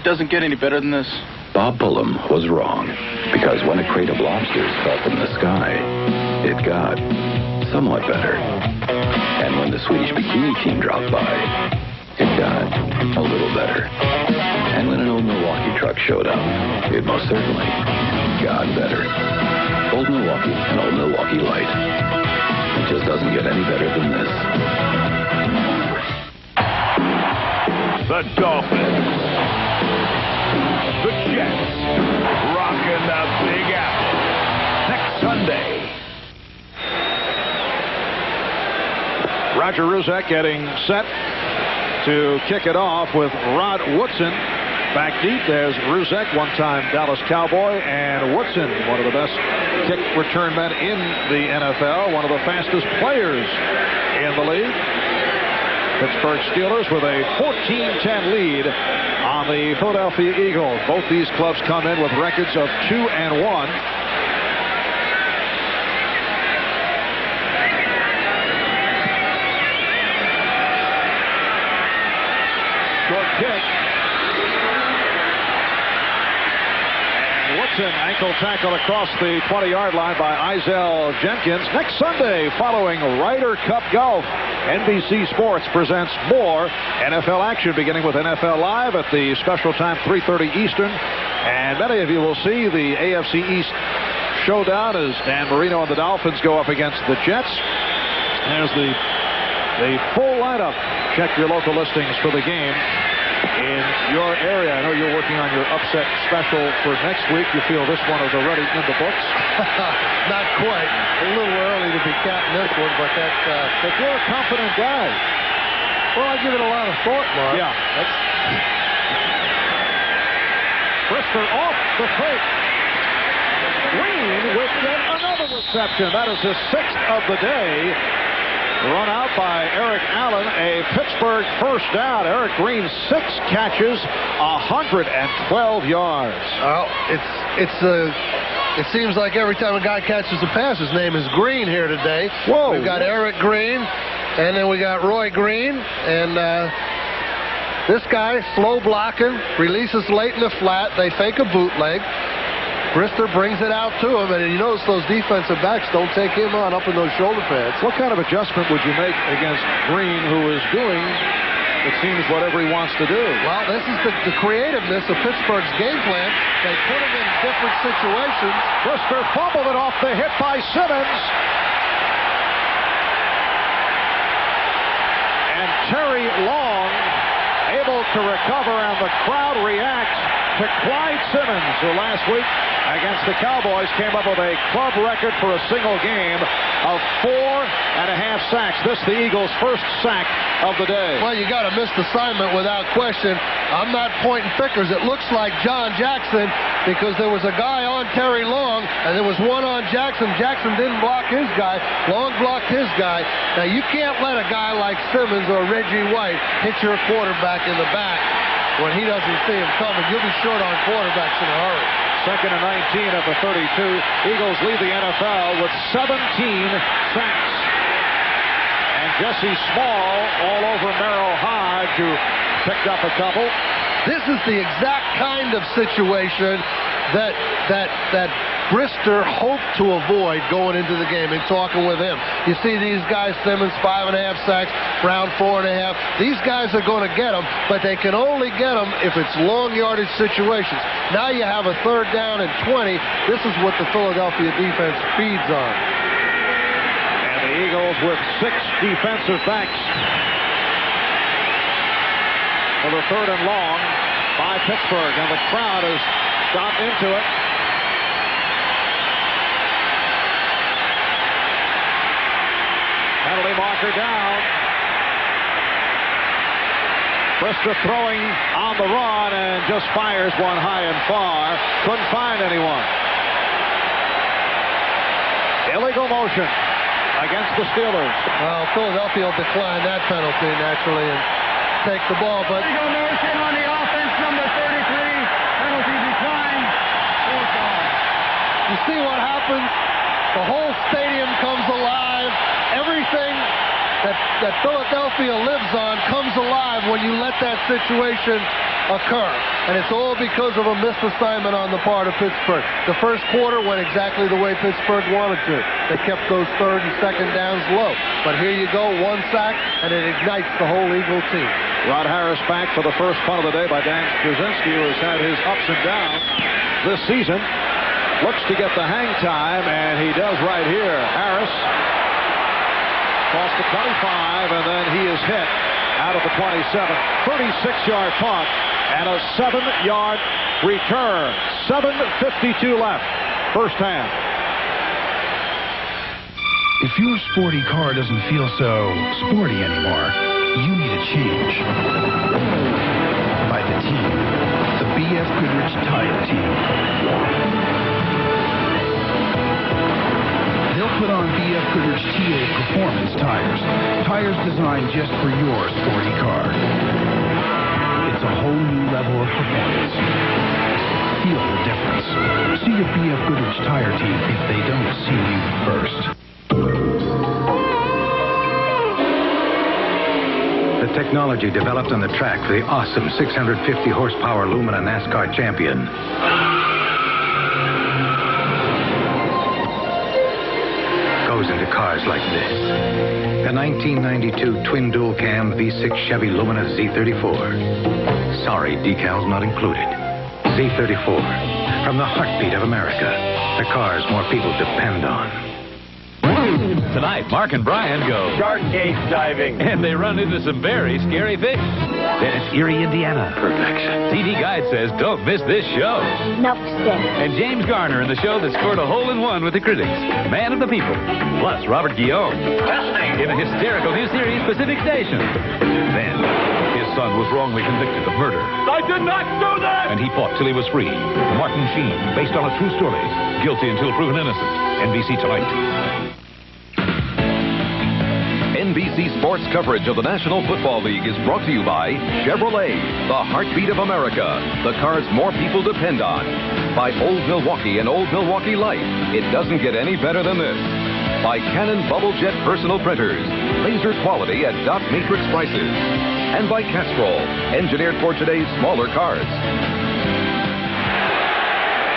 doesn't get any better than this. Bob Pullum was wrong, because when a crate of lobsters fell from the sky, it got somewhat better. And when the Swedish bikini team dropped by, it got a little better. And when an old Milwaukee truck showed up, it most certainly got better. Old Milwaukee and Old Milwaukee Light. It just doesn't get any better than this. The Dolphins, the Jets, rocking the Big Apple next Sunday. Roger Ruzek getting set to kick it off with Rod Woodson back deep. There's Ruzek, one-time Dallas Cowboy, and Woodson, one of the best kick return men in the NFL, one of the fastest players in the league. Pittsburgh Steelers with a 14-10 lead on the Philadelphia Eagles. Both these clubs come in with records of 2-1. Short kick. And Woodson ankle tackle across the 20-yard line by Izell Jenkins. Next Sunday, following Ryder Cup Golf, NBC Sports presents more NFL action, beginning with NFL Live at the special time 3:30 Eastern. And many of you will see the AFC East showdown as Dan Marino and the Dolphins go up against the Jets. There's the full lineup. Check your local listings for the game in your area. I know you're working on your upset special for next week. You feel this one is already in the books? Not quite. A little early to be counting this one, but that's... But you're a confident guy. Well, I give it a lot of thought, Mark. Yeah. Brister off the fake. Green with yet another reception. That is his 6th of the day. Run out by Eric Allen, a Pittsburgh first down. Eric Green, 6 catches, 112 yards. Well, it seems like every time a guy catches a pass, his name is Green here today. Whoa. We've got Eric Green, and then we got Roy Green, and this guy, slow blocking, releases late in the flat. They fake a bootleg. Brister brings it out to him, and you notice those defensive backs don't take him on up in those shoulder pads. What kind of adjustment would you make against Green, who is doing, it seems, whatever he wants to do? Well, this is the creativeness of Pittsburgh's game plan. They put him in different situations. Brister fumbled it off the hit by Simmons. And Terry Long able to recover, and the crowd reacts to Clyde Simmons, who last week against the Cowboys came up with a club record for a single game of 4.5 sacks. This the Eagles' first sack of the day. Well, you got a missed assignment without question. I'm not pointing fingers. It looks like John Jackson, because there was a guy on Terry Long, and there was one on Jackson. Jackson didn't block his guy. Long blocked his guy. Now, you can't let a guy like Simmons or Reggie White hit your quarterback in the back when he doesn't see him coming. You'll be short on quarterbacks in a hurry. 2nd and 19 at the 32. Eagles lead the NFL with 17 sacks. And Jesse Small all over Merrill Hodge, who picked up a couple. This is the exact kind of situation that Brister hoped to avoid going into the game and talking with him. You see these guys, Simmons, 5.5 sacks, Brown, 4.5. These guys are going to get them, but they can only get them if it's long yardage situations. Now you have a 3rd down and 20. This is what the Philadelphia defense feeds on. And the Eagles with 6 defensive backs for the 3rd and long by Pittsburgh, and the crowd has got into it. Penalty marker down. Brister throwing on the run and just fires one high and far. Couldn't find anyone. Illegal motion against the Steelers. Well, Philadelphia will decline that penalty naturally and take the ball, but... Illegal motion on the offense, number 33. Penalty declined. You see what happens? The whole stadium comes alive. Everything that Philadelphia lives on comes alive when you let that situation occur. And it's all because of a missed assignment on the part of Pittsburgh. The first quarter went exactly the way Pittsburgh wanted to. They kept those 3rd and 2nd downs low. But here you go, 1 sack, and it ignites the whole Eagle team. Rod Harris back for the first punt of the day by Dan Krasinski, who has had his ups and downs this season. Looks to get the hang time, and he does right here. Harris across the 25, and then he is hit out of the 27. 36-yard punt and a 7-yard return. 7:52 left, first half. If your sporty car doesn't feel so sporty anymore, you need a change. By the team, the B.F. Goodrich Tire Team. They'll put on B.F. Goodrich TA Performance tires. Tires designed just for your sporty car. It's a whole new level of performance. Feel the difference. See your B.F. Goodrich Tire Team if they don't see you first. The technology developed on the track for the awesome 650 horsepower Lumina NASCAR champion goes into cars like this. A 1992 twin dual cam V6 Chevy Lumina Z34. Sorry, decals not included. Z34. From the heartbeat of America. The cars more people depend on. Tonight, Mark and Brian go shark cage diving. And they run into some very scary things. Then it's Erie, Indiana. Perfection. TV Guide says don't miss this show. Enough said. And James Garner in the show that scored a hole-in-one with the critics. Man of the People. Plus Robert Guillaume. In a hysterical new series, Pacific Station. Then his son was wrongly convicted of murder. I did not do that! And he fought till he was free. Martin Sheen, based on a true story. Guilty until proven innocent. NBC tonight. NBC Sports coverage of the National Football League is brought to you by Chevrolet, the heartbeat of America, the cars more people depend on. By Old Milwaukee and Old Milwaukee Light, it doesn't get any better than this. By Canon Bubble Jet Personal Printers, laser quality at dot matrix prices. And by Castrol, engineered for today's smaller cars.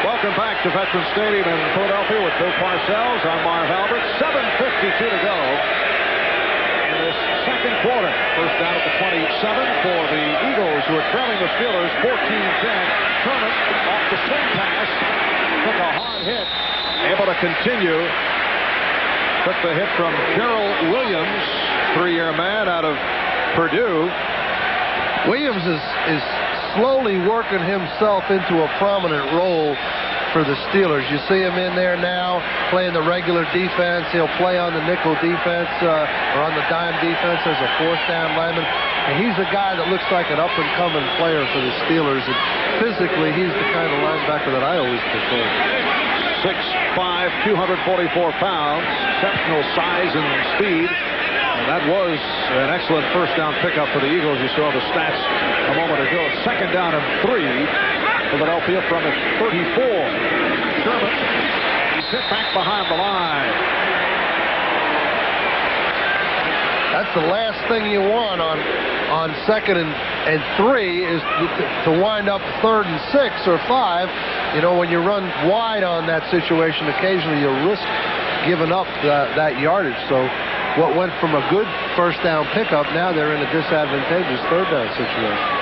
Welcome back to Veterans Stadium in Philadelphia with Bill Parcells. I'm Marv Albert. 7:52 to go. Second quarter. First down at the 27 for the Eagles, who are trailing the Steelers 14-10. Sherman off the swing pass. Took a hard hit. Able to continue. Took the hit from Gerald Williams, 3-year man out of Purdue. Williams is slowly working himself into a prominent role for the Steelers. You see him in there now playing the regular defense. He'll play on the nickel defense or on the dime defense as a fourth down lineman. And he's a guy that looks like an up-and-coming player for the Steelers. And physically, he's the kind of linebacker that I always prefer. 6'5", 244 pounds, exceptional size and speed. And that was an excellent first down pickup for the Eagles. You saw the stats a moment ago. Second down and 3. Philadelphia from its 34. Sherman, he's hit back behind the line. That's the last thing you want on second and 3 is to wind up 3rd and 6 or 5. You know, when you run wide on that situation, occasionally you risk giving up that yardage. So what went from a good first down pickup, now they're in a disadvantageous third down situation.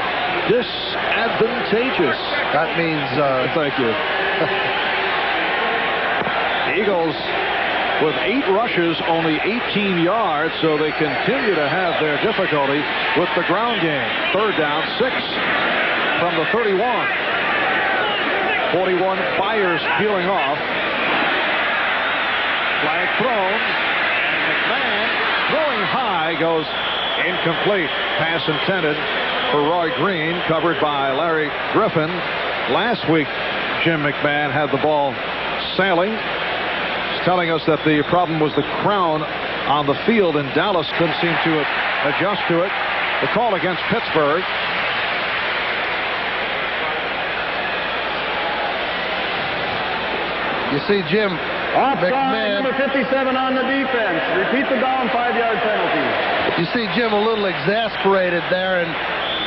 Disadvantageous. That means... Thank you. The Eagles with 8 rushes, only 18 yards, so they continue to have their difficulty with the ground game. Third down, 6 from the 31. 41 fires peeling off. Flag thrown. McMahon throwing high goes incomplete. Pass intended for Roy Green, covered by Larry Griffin. Last week, Jim McMahon had the ball sailing. He's telling us that the problem was the crown on the field, and Dallas couldn't seem to adjust to it. The call against Pittsburgh. You see Jim McMahon. Number 57 on the defense. Repeat the down 5-yard penalty. You see Jim a little exasperated there, and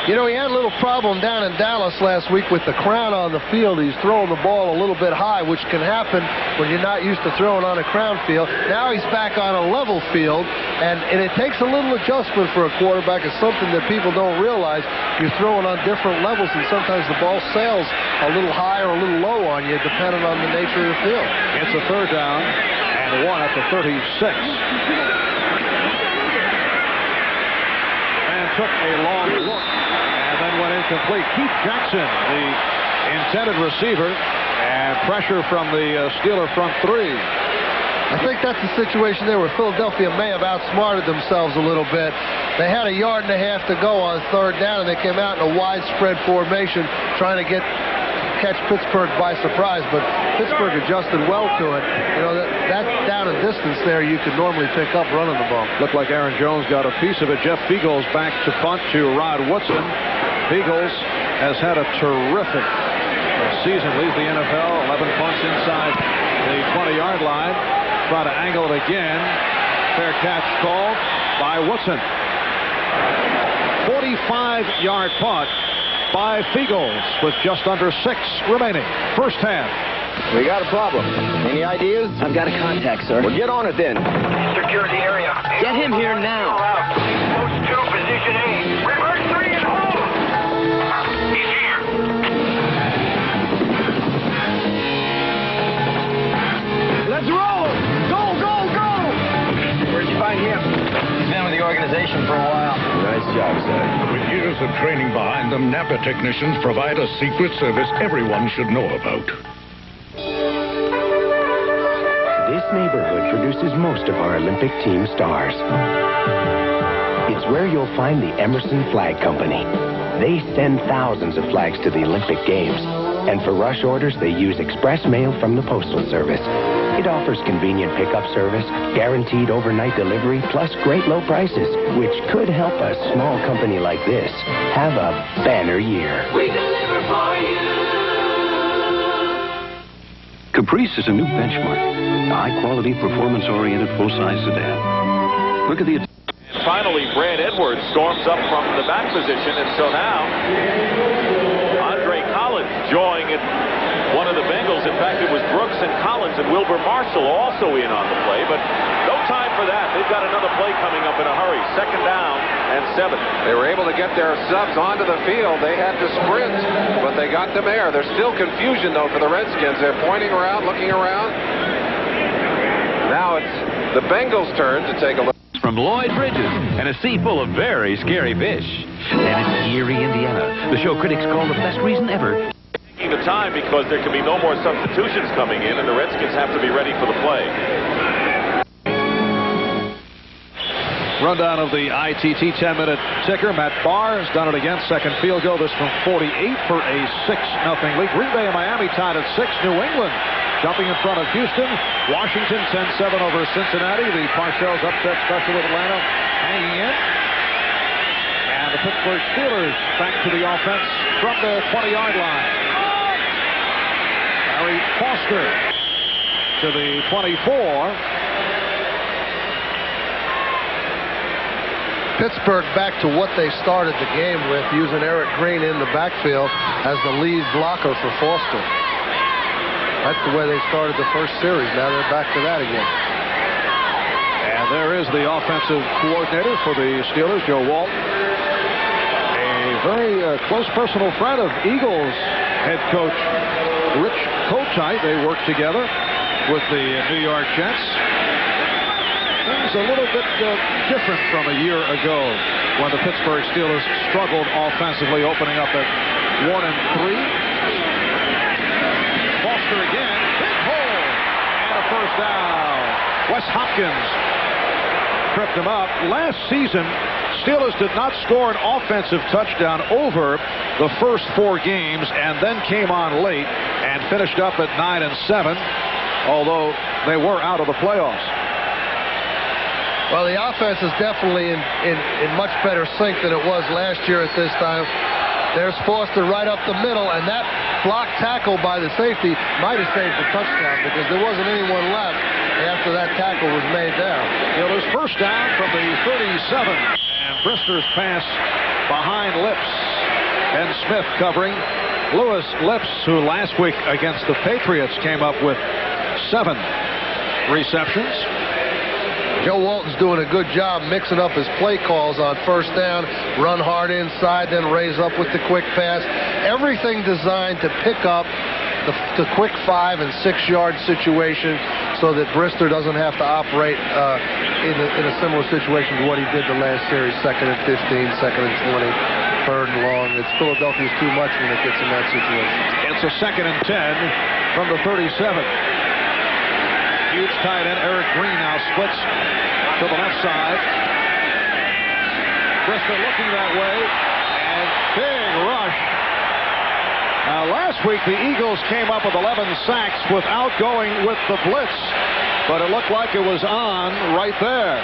you know, he had a little problem down in Dallas last week with the crown on the field. He's throwing the ball a little bit high, which can happen when you're not used to throwing on a crown field. Now he's back on a level field, and it takes a little adjustment for a quarterback. It's something that people don't realize. You're throwing on different levels, and sometimes the ball sails a little high or a little low on you, depending on the nature of the field. It's a third down, and 1 at the 36. And took a long look. Then went incomplete. Keith Jackson, the intended receiver, and pressure from the Steeler front 3. I think that's the situation there where Philadelphia may have outsmarted themselves a little bit. They had 1.5 yards to go on third down, and they came out in a widespread formation trying to catch Pittsburgh by surprise, but Pittsburgh adjusted well to it. You know, that down and distance there you could normally pick up running the ball. Looked like Aaron Jones got a piece of it. Jeff Fiegels back to punt to Rod Woodson. Fiegels has had a terrific season. Leads the NFL. 11 punts inside the 20-yard line. Try to angle it again. Fair catch called by Woodson. 45-yard punt by Fiegels with just under 6 remaining. First half. We got a problem. Any ideas? I've got a contact, sir. Well, get on it then. Secure the area. Get him here now. Post 2, position A. Reverse 3 and hold. He's here. organization for a while. Nice job, sir. With years of training behind them, Napa technicians provide a secret service everyone should know about. This neighborhood produces most of our Olympic team stars. It's where you'll find the Emerson Flag Company. They send thousands of flags to the Olympic Games. And for rush orders, they use express mail from the Postal Service. It offers convenient pickup service, guaranteed overnight delivery, plus great low prices, which could help a small company like this have a banner year. We deliver for you. Caprice is a new benchmark. A high-quality, performance-oriented, full-size sedan. Look at the... Finally, Brad Edwards storms up from the back position, and so now Andre Collins joining at one of the Bengals. In fact, it was Brooks and Collins and Wilbur Marshall also in on the play, but no time for that. They've got another play coming up in a hurry. 2nd down and 7. They were able to get their subs onto the field. They had to sprint, but they got them there. There's still confusion, though, for the Redskins. They're pointing around, looking around. Now it's the Bengals' turn to take a look. From Lloyd Bridges and a sea full of very scary fish. Then it's Erie, Indiana, the show critics call the best reason ever. Taking the time because there can be no more substitutions coming in, and the Redskins have to be ready for the play. Rundown of the ITT 10-minute ticker. Matt Barr has done it again. Second field goal. This from 48 for a 6-0 lead. Green Bay and Miami tied at 6. New England jumping in front of Houston. Washington 10-7 over Cincinnati. The Parcells upset special with Atlanta hanging in. And the Pittsburgh Steelers back to the offense from the 20-yard line. Barry Foster to the 24. Pittsburgh back to what they started the game with, using Eric Green in the backfield as the lead blocker for Foster. That's the way they started the first series. Now they're back to that again. And there is the offensive coordinator for the Steelers, Joe Walt. A very close personal friend of Eagles head coach Rich Kotite. They work together with the New York Jets. Things a little bit different from a year ago when the Pittsburgh Steelers struggled offensively, opening up at 1-3. Foster again, big hole, and a first down. Wes Hopkins tripped him up. Last season, Steelers did not score an offensive touchdown over the first 4 games, and then came on late and finished up at 9-7, although they were out of the playoffs. Well, the offense is definitely in much better sync than it was last year at this time. There's Foster right up the middle, and that block tackle by the safety might have saved the touchdown because there wasn't anyone left after that tackle was made there. Steelers first down from the 37, and Brister's pass behind Lips. Ben Smith covering. Lewis Lips, who last week against the Patriots came up with 7 receptions. Joe Walton's doing a good job mixing up his play calls on first down, run hard inside, then raise up with the quick pass. Everything designed to pick up the quick 5- and 6-yard situation so that Brister doesn't have to operate in a similar situation to what he did the last series, 2nd and 15, 2nd and 20, 3rd and long. It's Philadelphia's too much when it gets in that situation. It's a 2nd and 10 from the 37. Huge tight end Eric Green now splits to the left side. Brister looking that way, and big rush. Now last week the Eagles came up with 11 sacks without going with the blitz, but it looked like it was on right there.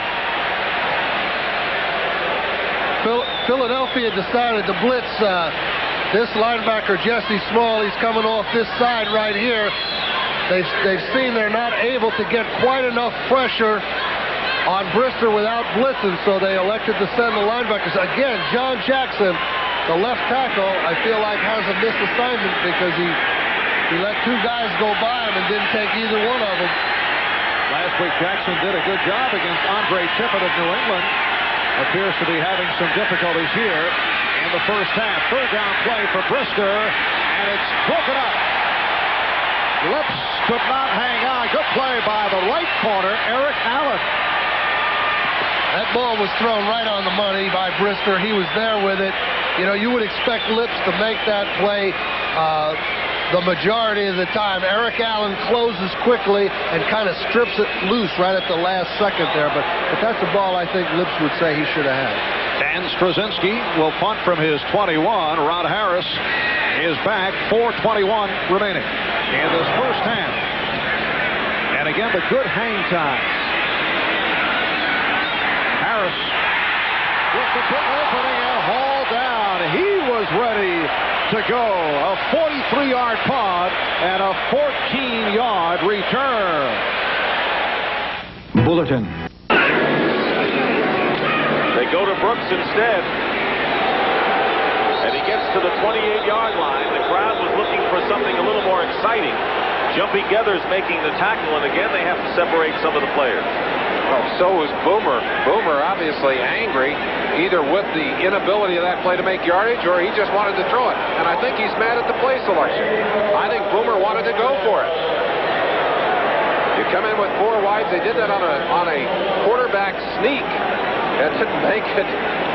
Philadelphia decided to blitz this linebacker Jesse Small. He's coming off this side right here. They've seen they're not able to get quite enough pressure on Brister without blitzing, so they elected to send the linebackers. Again, John Jackson, the left tackle, I feel like has a missed assignment because he let 2 guys go by him and didn't take either one of them. Last week, Jackson did a good job against Andre Tippett of New England. Appears to be having some difficulties here in the first half. 3rd down play for Brister, and it's broken up. Lips could not hang on. Good play by the right corner, Eric Allen. That ball was thrown right on the money by Brister. He was there with it. You know, you would expect Lips to make that play the majority of the time. Eric Allen closes quickly and kind of strips it loose right at the last second there. But that's a ball I think Lips would say he should have had. Dan Straczynski will punt from his 21. Rod Harris is back. 4:21 remaining in this first half. And again, the good hang time. Harris with the big opening and hauled down. He was ready to go. A 43-yard punt and a 14-yard return. Bulletin. They go to Brooks instead. And he gets to the 28-yard line. The crowd was looking for something a little more exciting. Jumpy Geathers making the tackle, and again they have to separate some of the players. Well, so was Boomer. Boomer obviously angry, either with the inability of that play to make yardage or he just wanted to throw it. And I think he's mad at the play selection. I think Boomer wanted to go for it. You come in with 4 wides. They did that on a quarterback sneak and didn't make it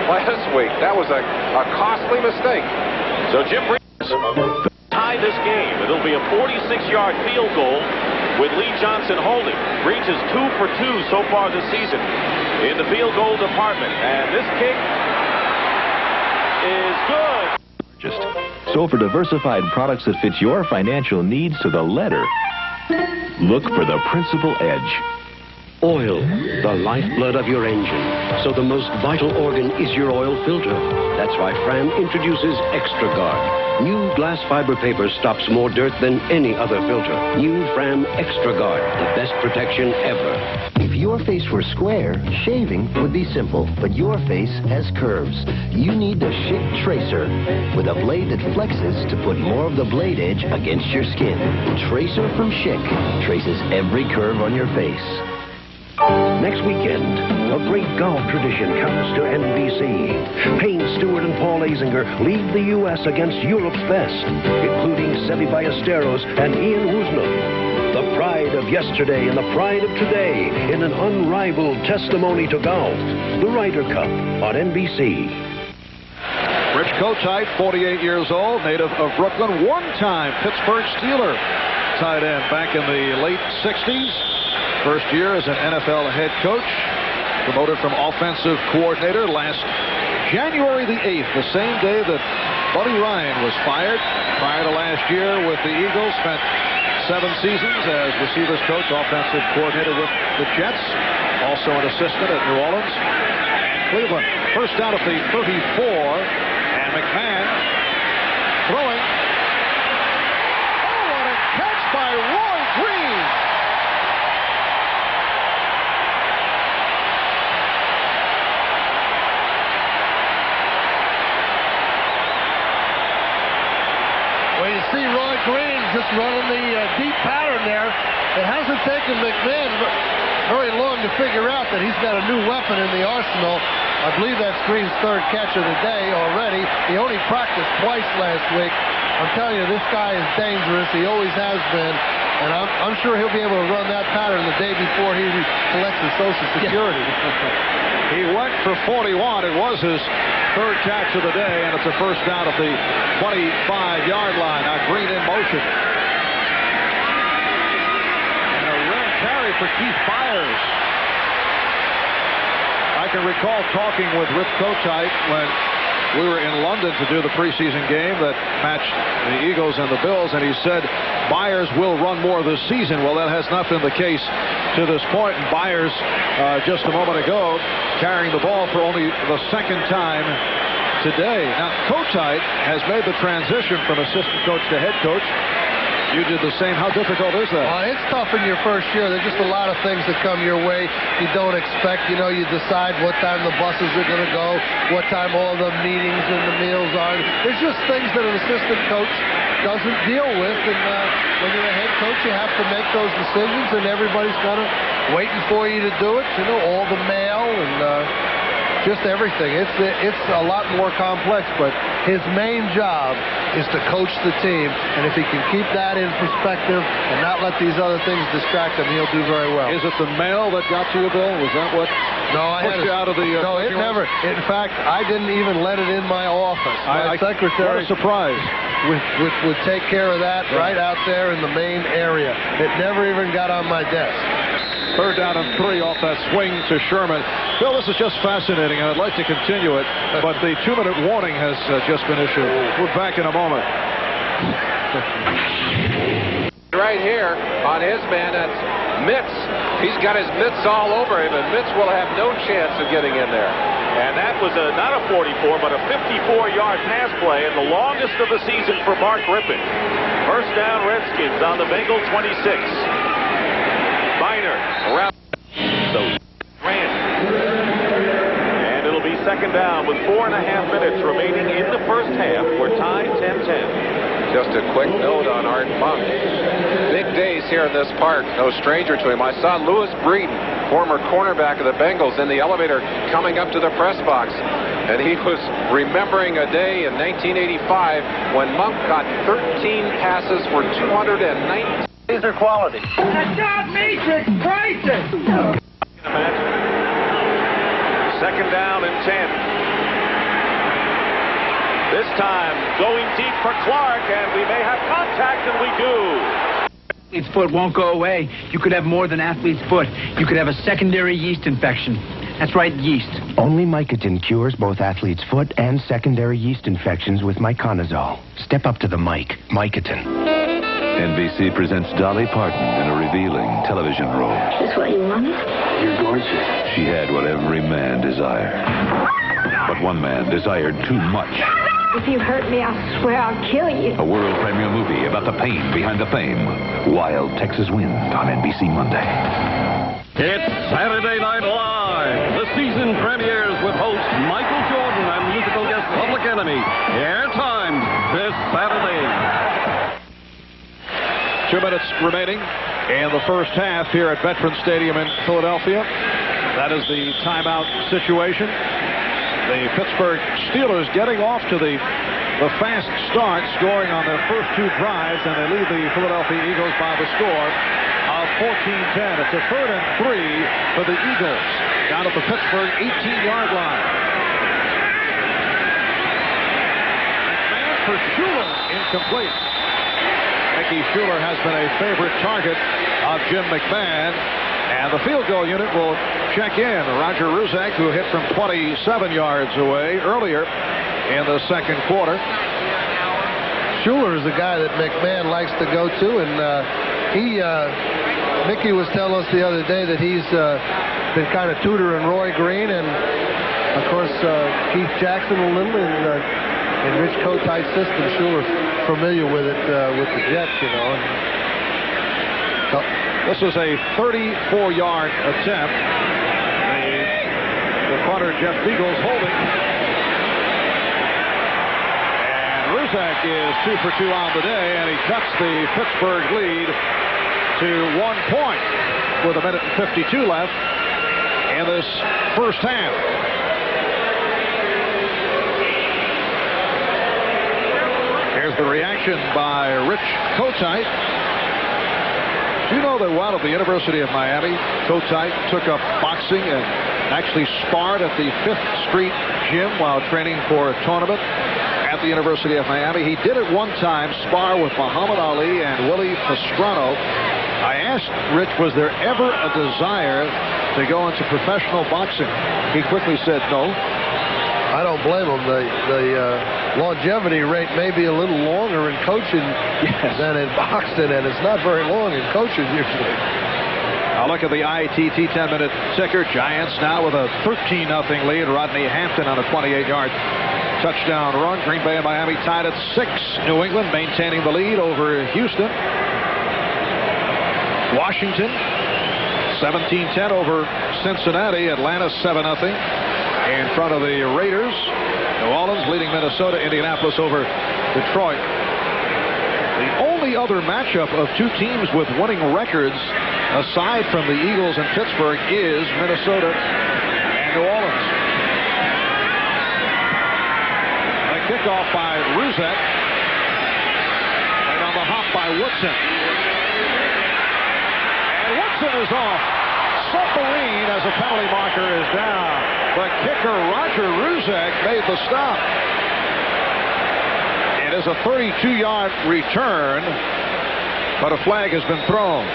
last week. That was a costly mistake. So Jim Brees tie this game. It'll be a 46-yard field goal with Lee Johnson holding. Brees is 2 for 2 so far this season in the field goal department. And this kick is good. So for diversified products that fit your financial needs to the letter, look for the Principal Edge. Oil, the lifeblood of your engine. So the most vital organ is your oil filter. That's why Fram introduces Extra Guard. New glass fiber paper stops more dirt than any other filter. New Fram Extra Guard, the best protection ever. If your face were square, shaving would be simple, but your face has curves. You need the Schick Tracer with a blade that flexes to put more of the blade edge against your skin. Tracer from Schick traces every curve on your face. Next weekend, a great golf tradition comes to NBC. Payne Stewart and Paul Azinger lead the U.S. against Europe's best, including Seve Ballesteros and Ian Woosnam. The pride of yesterday and the pride of today in an unrivaled testimony to golf. The Ryder Cup on NBC. Rich Kotite, 48 years old, native of Brooklyn, one-time Pittsburgh Steeler tight end back in the late 60s. First year as an NFL head coach, promoted from offensive coordinator last January the 8th, the same day that Buddy Ryan was fired. Prior to last year with the Eagles, spent 7 seasons as receivers coach, offensive coordinator with the Jets, also an assistant at New Orleans and Cleveland. First down at the 34, and McMahon throwing. Oh, what a catch by Roy Green! Well, you see Roy Green just running the deep pattern there. It hasn't taken McMahon very long to figure out that he's got a new weapon in the arsenal. I believe that's Green's 3rd catch of the day already. He only practiced twice last week. I'm telling you, this guy is dangerous. He always has been. And I'm sure he'll be able to run that pattern the day before he collects his Social Security. He went for 41. It was his 3rd catch of the day, and it's a first down at the 25-yard line. Now Green in motion. And a rare carry for Keith Byers. I can recall talking with Rich Kotite when we were in London to do the preseason game that matched the Eagles and the Bills, and he said Byers will run more this season. Well, that has not been the case to this point. And Byers, just a moment ago, carrying the ball for only the 2nd time today. Now, Kotite has made the transition from assistant coach to head coach. You did the same. How difficult is that? It's tough in your first year. There's just a lot of things that come your way you don't expect. You know, you decide what time the buses are going to go, what time all the meetings and the meals are. There's just things that an assistant coach doesn't deal with. And when you're a head coach, you have to make those decisions, and everybody's kind of waiting for you to do it. You know, all the mail and just everything. It's a lot more complex, but his main job is to coach the team, and if he can keep that in perspective and not let these other things distract him, he'll do very well. Is it the mail that got to you, Bill? Was that what pushed you out of the... no, it never. In fact, I didn't even let it in my office. My secretary... What a surprise. Would take care of that right out there in the main area. It never even got on my desk. 3rd down and 3 off that swing to Sherman. Bill, this is just fascinating, and I'd like to continue it, but the 2-minute warning has just been issued. We're back in a moment. Right here on his man, that's Mitz. He's got his mitts all over him, and Mitz will have no chance of getting in there. And that was not a 44, but a 54-yard pass play, and the longest of the season for Mark Rippon. 1st down, Redskins on the Bengal 26. Biner around. So Grant. And it'll be 2nd down with 4.5 minutes remaining in the first half. We're tied 10-10. Just a quick note on Art Monk. Big days here in this park. No stranger to him. I saw Lewis Breeden, former cornerback of the Bengals, in the elevator coming up to the press box. And he was remembering a day in 1985 when Monk got 13 passes for 219. These are quality. That's not matrix prices. 2nd down and 10. This time going deep for Clark, and we may have contact, and we do. Athlete's foot won't go away. You could have more than athlete's foot. You could have a secondary yeast infection. That's right, yeast. Only Mycotin cures both athlete's foot and secondary yeast infections with Myconazole. Step up to the mic. Mycotin. NBC presents Dolly Parton in a revealing television role. Is this what you wanted? You're gorgeous. She had what every man desired. But one man desired too much. If you hurt me, I swear I'll kill you. A world premiere movie about the pain behind the fame. Wild Texas Wind on NBC Monday. It's Saturday Night Live. The season premieres with host Michael Jordan and musical guest Public Enemy. Airtime this Saturday. 2 minutes remaining in the first half here at Veterans Stadium in Philadelphia. That is the timeout situation. The Pittsburgh Steelers getting off to the fast start, scoring on their first 2 drives, and they lead the Philadelphia Eagles by the score of 14-10. It's a 3rd and 3 for the Eagles down at the Pittsburgh 18-yard line. McMahon for Schuler, incomplete. Mickey Schuler has been a favorite target of Jim McMahon. And the field goal unit will check in. Roger Ruzak, who hit from 27 yards away earlier in the 2nd quarter. Schuler is a guy that McMahon likes to go to, and Mickey was telling us the other day that he's been kind of tutoring Roy Green, and of course Keith Jackson a little in Rich Kotite's system. Schuler's familiar with it with the Jets, you know. This is a 34-yard attempt. The punter, Jeff Beagles, holding. And Ruzak is 2 for 2 on the day, and he cuts the Pittsburgh lead to 1 point with 1 minute and 52 left in this first half. Here's the reaction by Rich Kotite. Do you know that while at the University of Miami, Kotite took up boxing and actually sparred at the 5th Street Gym while training for a tournament at the University of Miami? He did at one time spar with Muhammad Ali and Willie Pastrana. I asked Rich, was there ever a desire to go into professional boxing? He quickly said no. I don't blame him. The longevity rate may be a little longer in coaching than in boxing, and it's not very long in coaching usually. Now look at the ITT 10-minute ticker. Giants now with a 13-0 lead. Rodney Hampton on a 28-yard touchdown run. Green Bay and Miami tied at 6. New England maintaining the lead over Houston. Washington 17-10 over Cincinnati. Atlanta 7-0. In front of the Raiders. New Orleans leading Minnesota. Indianapolis over Detroit. The only other matchup of 2 teams with winning records aside from the Eagles and Pittsburgh is Minnesota and New Orleans. A kickoff by Ruzek. And on the hop by Woodson. And Woodson is off. submarine as a penalty marker is down. The kicker, Roger Ruzek, made the stop. It is a 32-yard return, but a flag has been thrown.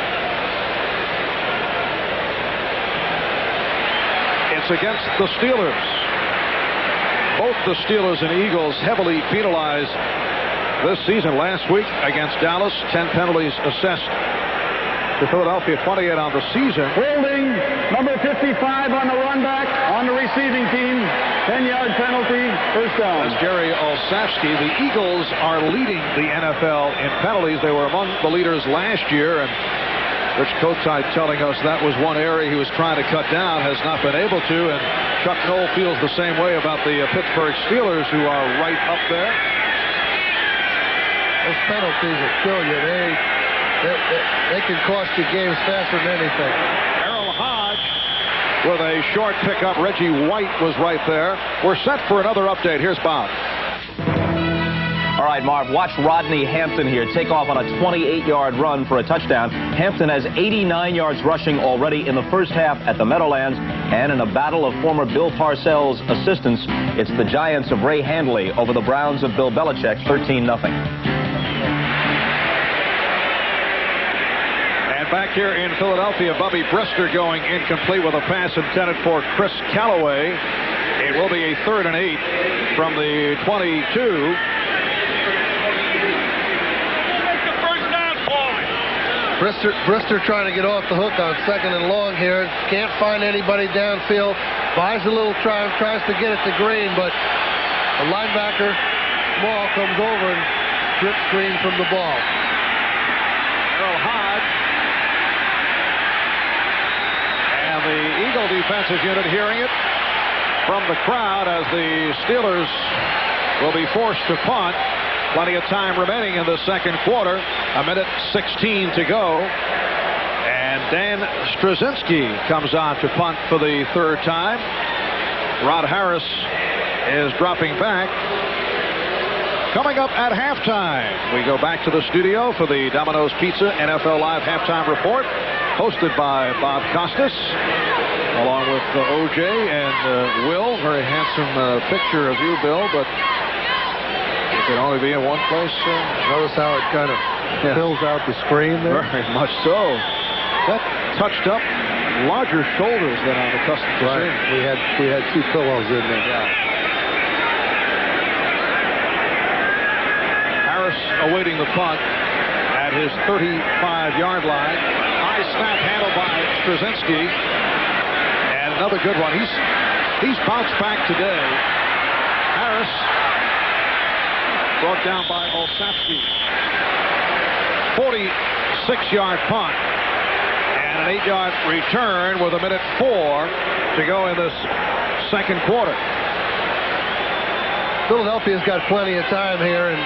It's against the Steelers. Both the Steelers and Eagles heavily penalized this season. Last week against Dallas, 10 penalties assessed to Philadelphia, 28 on the season. Holding number 55 on the run back on the receiving team. 10-yard penalty, first down. That's Jerry Olszewski. The Eagles are leading the NFL in penalties. They were among the leaders last year, and Rich Kotite telling us that was one area he was trying to cut down, has not been able to, and Chuck Knolls feels the same way about the Pittsburgh Steelers, who are right up there. Those penalties will kill you. They can cost you games faster than anything. Errol Hodge with a short pickup. Reggie White was right there. We're set for another update. Here's Bob. All right, Marv, watch Rodney Hampton here take off on a 28-yard run for a touchdown. Hampton has 89 yards rushing already in the first half at the Meadowlands, and in a battle of former Bill Parcells' assistants, it's the Giants of Ray Handley over the Browns of Bill Belichick, 13-0. Back here in Philadelphia, Bubby Brister going incomplete with a pass intended for Chris Callaway. It will be a 3rd and 8 from the 22. Brister trying to get off the hook on 2nd and long here. Can't find anybody downfield. Buys a little triumph, tries to get it to Green, but the linebacker, Small, comes over and strips Green from the ball. Errol Hodge. The Eagle defensive unit hearing it from the crowd as the Steelers will be forced to punt. Plenty of time remaining in the second quarter. A minute 16 to go. And Dan Straczynski comes on to punt for the 3rd time. Rod Harris is dropping back. Coming up at halftime, we go back to the studio for the Domino's Pizza NFL Live halftime report, hosted by Bob Costas, along with O.J. and Will. Very handsome picture of you, Bill, but it can only be in one place. Notice how it kind of fills out the screen there? Very much so. That touched up larger shoulders than I'm accustomed to seeing. We had 2 pillows in there. Yeah. Awaiting the punt at his 35-yard line. High snap handled by Straczynski. And another good one. He's bounced back today. Harris brought down by Olszewski. 46-yard punt. And an 8-yard return with a minute 4 to go in this second quarter. Philadelphia's got plenty of time here, and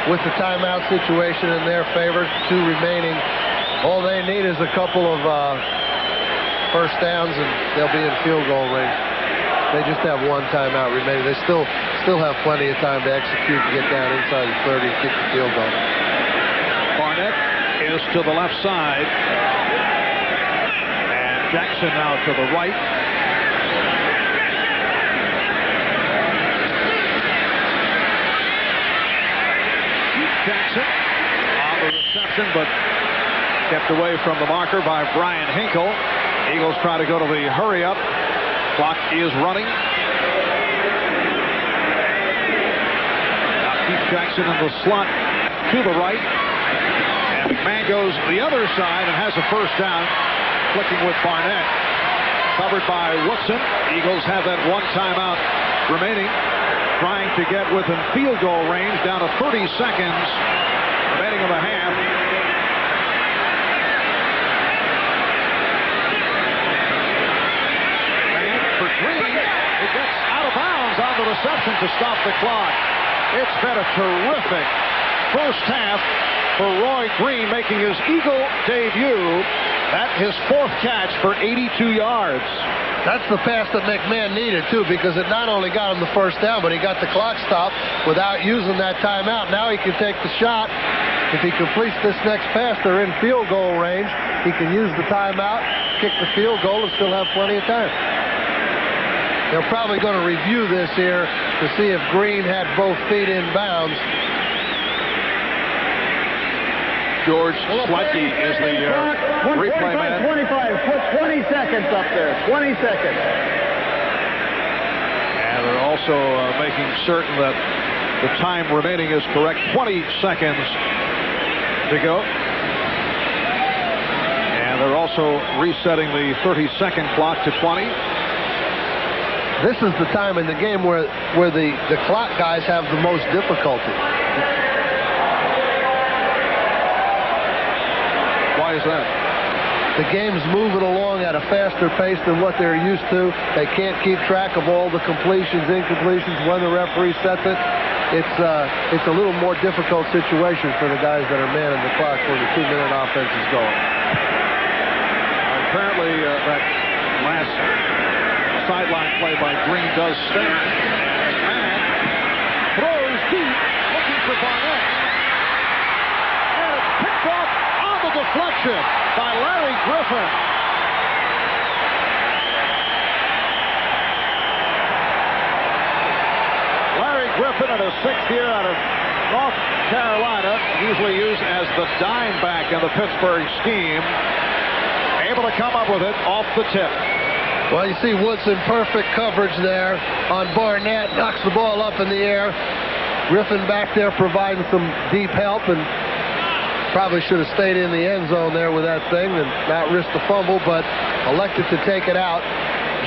with the timeout situation in their favor, 2 remaining, all they need is a couple of first downs, and they'll be in field goal range. They just have 1 timeout remaining. They still have plenty of time to execute and get down inside the 30 and kick the field goal. Barnett is to the left side, and Jackson now to the right. Jackson on the reception, but kept away from the marker by Brian Hinkle. Eagles try to go to the hurry-up. Clock is running. Now Keith Jackson in the slot to the right. And McMahon goes the other side and has a first down, flicking with Barnett. Covered by Woodson. Eagles have that 1 timeout remaining. Trying to get within field goal range, down to 30 seconds remaining of the half. And for Green, he gets out of bounds on the reception to stop the clock. It's been a terrific first half for Roy Green, making his Eagle debut. That's his 4th catch for 82 yards. That's the pass that McMahon needed, too, because it not only got him the first down, but he got the clock stopped without using that timeout. Now he can take the shot, If he completes this next pass, they're in field goal range. He can use the timeout, kick the field goal, and still have plenty of time. They're probably going to review this here to see if Green had both feet in bounds. George Sletke is the replay man. 25. Put 20 seconds up there. 20 seconds. And they're also making certain that the time remaining is correct. 20 seconds to go. And they're also resetting the 30-second clock to 20. This is the time in the game where the clock guys have the most difficulty. Why is that? The game's moving along at a faster pace than what they're used to. They can't keep track of all the completions, incompletions, when the referee sets it. It's a little more difficult situation for the guys that are manning the clock when the 2-minute offense is going. Apparently, that last sideline play by Green does stand. And throws deep, looking for Barnett. And it's picked off on the deflection by Larry Griffin. Larry Griffin in his 6th year out of North Carolina, usually used as the dime back in the Pittsburgh scheme. Able to come up with it off the tip. Well, you see Woodson perfect coverage there on Barnett, knocks the ball up in the air. Griffin back there providing some deep help, and probably should have stayed in the end zone there with that thing and not risk the fumble, but elected to take it out.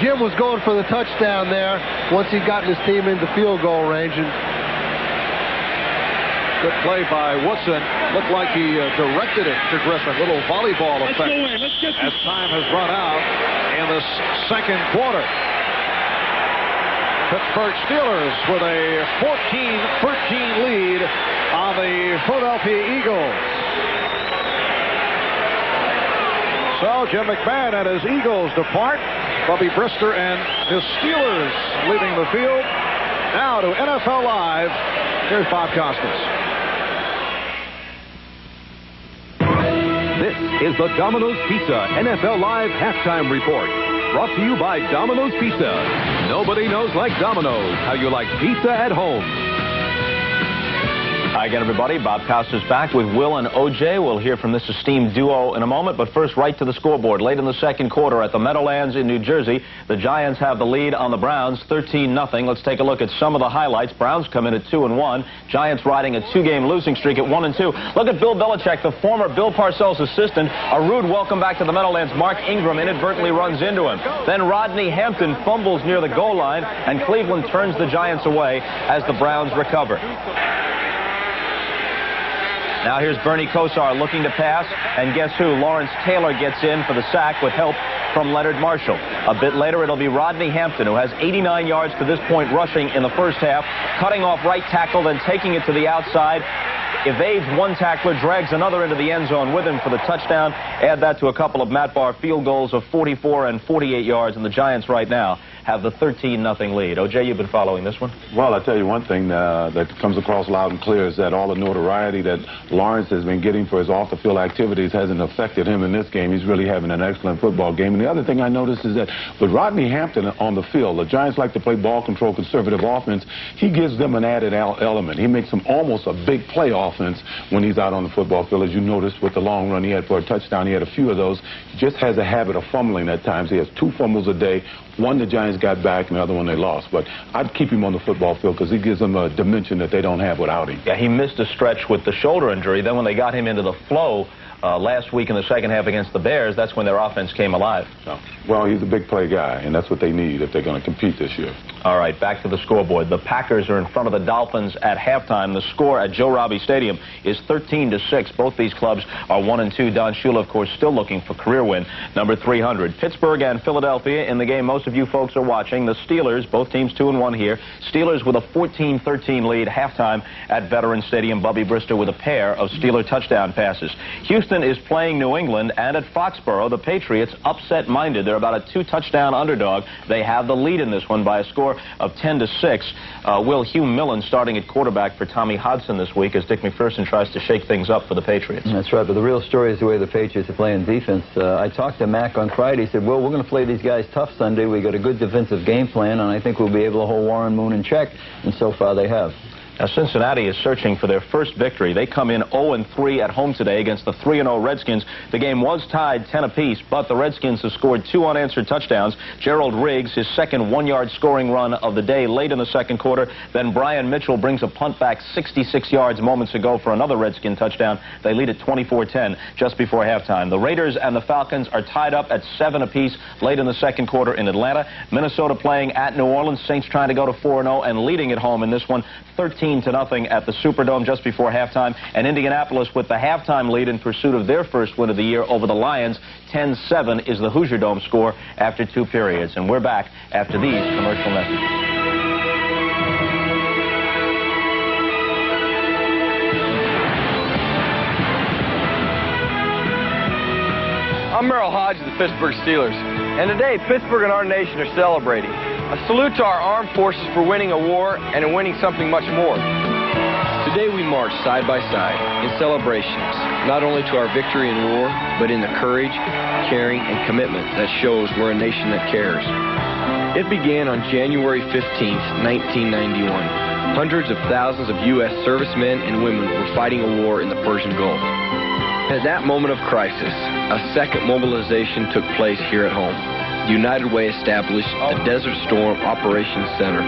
Jim was going for the touchdown there once he'd gotten his team into field goal range. And good play by Woodson. Looked like he directed it to Griffin. Little volleyball effect as time has run out in the second quarter. Pittsburgh Steelers with a 14-13 lead on the Philadelphia Eagles. So Jim McMahon and his Eagles depart. Bubby Brister and his Steelers leaving the field. Now to NFL Live. Here's Bob Costas. This is the Domino's Pizza NFL Live Halftime Report. Brought to you by Domino's Pizza. Nobody knows like Domino's how you like pizza at home. Hi again, everybody. Bob Costas back with Will and O.J. We'll hear from this esteemed duo in a moment, but first, right to the scoreboard. Late in the second quarter at the Meadowlands in New Jersey, the Giants have the lead on the Browns, 13-0. Let's take a look at some of the highlights. Browns come in at 2-1. Giants riding a 2-game losing streak at 1-2. Look at Bill Belichick, the former Bill Parcells assistant. A rude welcome back to the Meadowlands. Mark Ingram inadvertently runs into him. Then Rodney Hampton fumbles near the goal line, and Cleveland turns the Giants away as the Browns recover. Now here's Bernie Kosar looking to pass, and guess who? Lawrence Taylor gets in for the sack with help from Leonard Marshall. A bit later, it'll be Rodney Hampton, who has 89 yards to this point rushing in the first half, cutting off right tackle, then taking it to the outside. Evades one tackler, drags another into the end zone with him for the touchdown. Add that to a couple of Matt Barr field goals of 44 and 48 yards, and the Giants right now have the 13-0 lead. O.J., you've been following this one? Well, I'll tell you one thing that comes across loud and clear is that all the notoriety that Lawrence has been getting for his off-the-field activities hasn't affected him in this game. He's really having an excellent football game. And the other thing I noticed is that with Rodney Hampton on the field, the Giants like to play ball control, conservative offense. He gives them an added element. He makes them almost a big play offense when he's out on the football field. As you noticed with the long run he had for a touchdown, he had a few of those. He just has a habit of fumbling at times. He has 2 fumbles a day. One the Giants got back, and the other one they lost. But I'd keep him on the football field because he gives them a dimension that they don't have without him. Yeah, he missed a stretch with the shoulder injury. Then when they got him into the flow last week in the second half against the Bears, that's when their offense came alive. So. Well, he's a big play guy, and that's what they need if they're going to compete this year. All right, back to the scoreboard. The Packers are in front of the Dolphins at halftime. The score at Joe Robbie Stadium is 13-6. Both these clubs are 1-2. Don Shula, of course, still looking for career win number 300. Pittsburgh and Philadelphia in the game most of you folks are watching. The Steelers, both teams 2-1 here. Steelers with a 14-13 lead halftime at Veterans Stadium. Bubby Brister with a pair of Steeler touchdown passes. Houston is playing New England, and at Foxborough, the Patriots upset-minded. They're about a 2-touchdown underdog. They have the lead in this one by a score score of 10-6. Will Hugh Millen starting at quarterback for Tommy Hodson this week as Dick McPherson tries to shake things up for the Patriots. That's right, but the real story is the way the Patriots are playing defense. I talked to Mac on Friday. He said, well, we're going to play these guys tough Sunday. We got a good defensive game plan, and I think we'll be able to hold Warren Moon in check, and so far they have. Now, Cincinnati is searching for their first victory. They come in 0-3 at home today against the 3-0 Redskins. The game was tied 10 apiece, but the Redskins have scored 2 unanswered touchdowns. Gerald Riggs, his second one-yard scoring run of the day late in the second quarter. Then Brian Mitchell brings a punt back 66 yards moments ago for another Redskin touchdown. They lead at 24-10 just before halftime. The Raiders and the Falcons are tied up at 7 apiece late in the second quarter in Atlanta. Minnesota playing at New Orleans. Saints trying to go to 4-0 and leading at home in this one 13-0 at the Superdome just before halftime. And Indianapolis with the halftime lead in pursuit of their first win of the year over the Lions. 10-7 is the Hoosier Dome score after 2 periods. And we're back after these commercial messages. I'm Merrill Hodge of the Pittsburgh Steelers, and today Pittsburgh and our nation are celebrating. A salute to our armed forces for winning a war and in winning something much more. Today we march side by side in celebrations, not only to our victory in war, but in the courage, caring, and commitment that shows we're a nation that cares. It began on January 15th, 1991. Hundreds of thousands of U.S. servicemen and women were fighting a war in the Persian Gulf. At that moment of crisis, a second mobilization took place here at home. United Way established a Desert Storm Operations Center.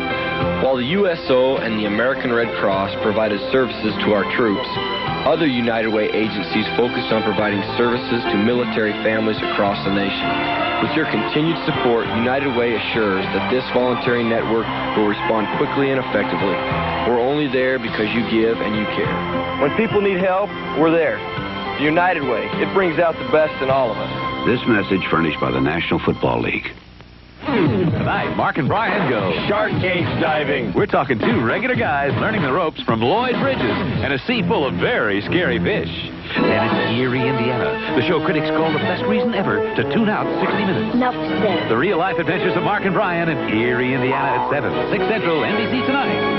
While the USO and the American Red Cross provided services to our troops, other United Way agencies focused on providing services to military families across the nation. With your continued support, United Way assures that this voluntary network will respond quickly and effectively. We're only there because you give and you care. When people need help, we're there. The United Way, it brings out the best in all of us. This message furnished by the National Football League. Tonight, Mark and Brian go shark cage diving. We're talking 2 regular guys learning the ropes from Lloyd Bridges and a sea full of very scary fish. Then it's Erie, Indiana. The show critics call the best reason ever to tune out 60 Minutes. Enough. The real-life adventures of Mark and Brian in Erie, Indiana at 7, 6 Central, NBC Tonight.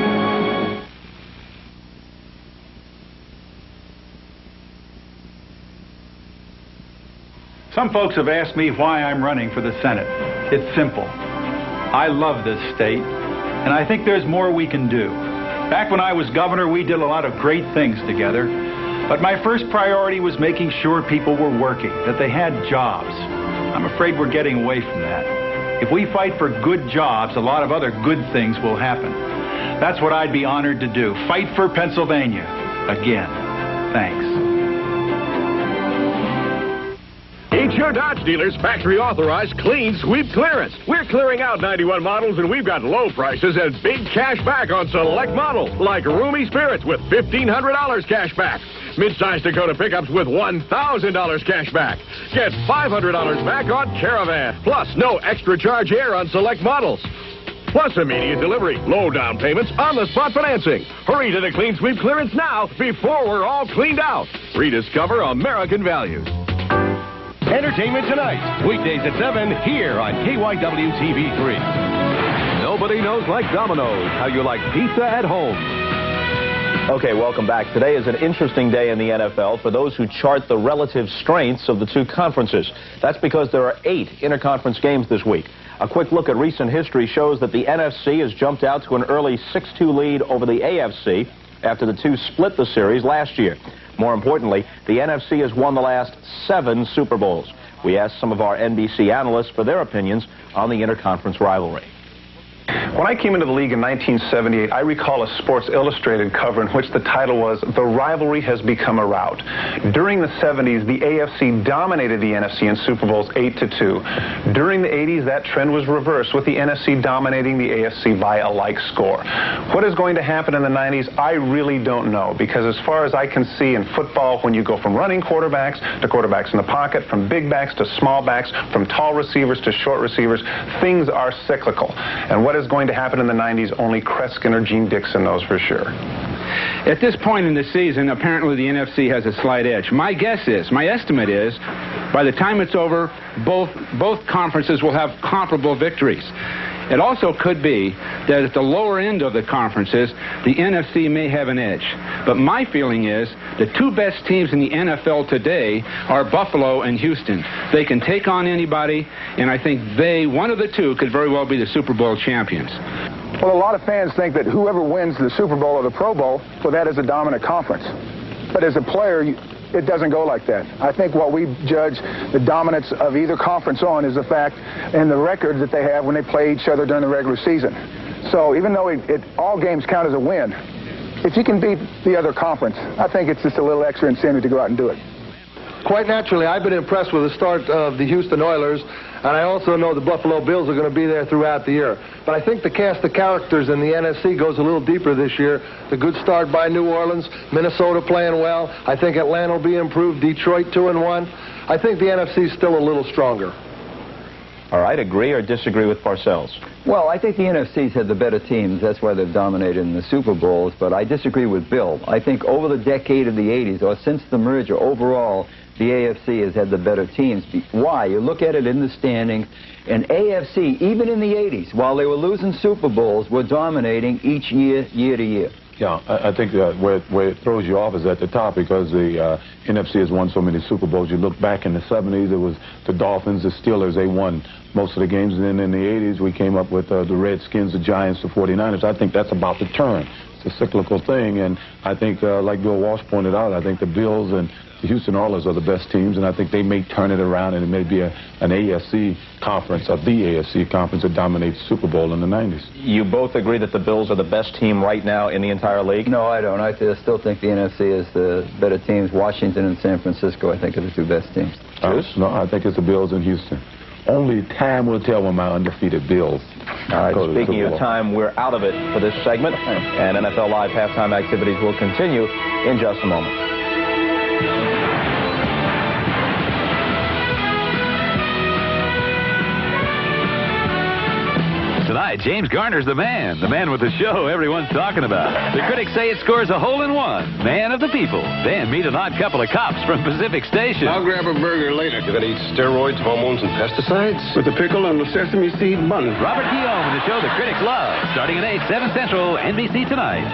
Some folks have asked me why I'm running for the Senate. It's simple. I love this state, and I think there's more we can do. Back when I was governor, we did a lot of great things together, but my first priority was making sure people were working, that they had jobs. I'm afraid we're getting away from that. If we fight for good jobs, a lot of other good things will happen. That's what I'd be honored to do. Fight for Pennsylvania. Again. Thanks. It's your Dodge dealer's factory-authorized clean sweep clearance. We're clearing out 91 models, and we've got low prices and big cash back on select models, like Roomy Spirits with $1,500 cash back. Mid-size Dakota pickups with $1,000 cash back. Get $500 back on Caravan, plus no extra charge here on select models. Plus immediate delivery, low down payments, on-the-spot financing. Hurry to the Clean Sweep clearance now before we're all cleaned out. Rediscover American values. Entertainment Tonight, weekdays at 7 here on KYW-TV3. Nobody knows like Domino's how you like pizza at home. Okay, welcome back. Today is an interesting day in the NFL for those who chart the relative strengths of the 2 conferences. That's because there are 8 interconference games this week. A quick look at recent history shows that the NFC has jumped out to an early 6-2 lead over the AFC after the 2 split the series last year. More importantly, the NFC has won the last 7 Super Bowls. We asked some of our NBC analysts for their opinions on the interconference rivalry. When I came into the league in 1978, I recall a Sports Illustrated cover in which the title was, "The Rivalry Has Become a Rout." During the 70s, the AFC dominated the NFC in Super Bowls 8-2. During the 80s, that trend was reversed, with the NFC dominating the AFC by a like score. What is going to happen in the 90s, I really don't know, because as far as I can see in football, when you go from running quarterbacks to quarterbacks in the pocket, from big backs to small backs, from tall receivers to short receivers, things are cyclical. And what is going to happen in the 90s, only Kreskin or Gene Dixon knows for sure. At this point in the season, apparently the NFC has a slight edge. My estimate is, by the time it's over, both conferences will have comparable victories. It also could be that at the lower end of the conferences, the NFC may have an edge. But my feeling is the two best teams in the NFL today are Buffalo and Houston. They can take on anybody, and I think one of the two, could very well be the Super Bowl champions. Well, a lot of fans think that whoever wins the Super Bowl or the Pro Bowl, well, that is a dominant conference. But as a player, it doesn't go like that. I think what we judge the dominance of either conference on is the fact and the record that they have when they play each other during the regular season. So even though all games count as a win, if you can beat the other conference, I think it's just a little extra incentive to go out and do it. Quite naturally, I've been impressed with the start of the Houston Oilers, and I also know the Buffalo Bills are going to be there throughout the year. But I think the cast of characters in the NFC goes a little deeper this year. The good start by New Orleans, Minnesota playing well. I think Atlanta will be improved, Detroit 2-1. I think the NFC is still a little stronger. All right, agree or disagree with Parcells? Well, I think the NFC's had the better teams. That's why they've dominated in the Super Bowls. But I disagree with Bill. I think over the decade of the 80s, or since the merger, overall, the AFC has had the better teams. Why? You look at it in the standings, and AFC, even in the 80s, while they were losing Super Bowls, were dominating each year, year to year. Yeah, I think where it throws you off is at the top, because the NFC has won so many Super Bowls. You look back in the 70s, it was the Dolphins, the Steelers, they won most of the games. And then in the 80s, we came up with the Redskins, the Giants, the 49ers. I think that's about to turn. It's a cyclical thing, and I think, like Bill Walsh pointed out, I think the Bills and the Houston Oilers are the best teams, and I think they may turn it around, and it may be an AFC conference, the AFC conference that dominates Super Bowl in the 90s. You both agree that the Bills are the best team right now in the entire league? No, I don't. I still think the NFC is the better teams. Washington and San Francisco, I think, are the two best teams. No, I think it's the Bills and Houston. Only time will tell when my undefeated Bills. All right, speaking of time, we're out of it for this segment, and NFL Live halftime activities will continue in just a moment. Tonight, James Garner's the man with the show everyone's talking about. The critics say it scores a hole-in-one. Man of the people. Then meet an odd couple of cops from Pacific Station. I'll grab a burger later. You're going to eat steroids, hormones, and pesticides? With a pickle and the sesame seed bun. Robert Guillaume in the show the critics love. Starting at 8, 7 Central, NBC Tonight.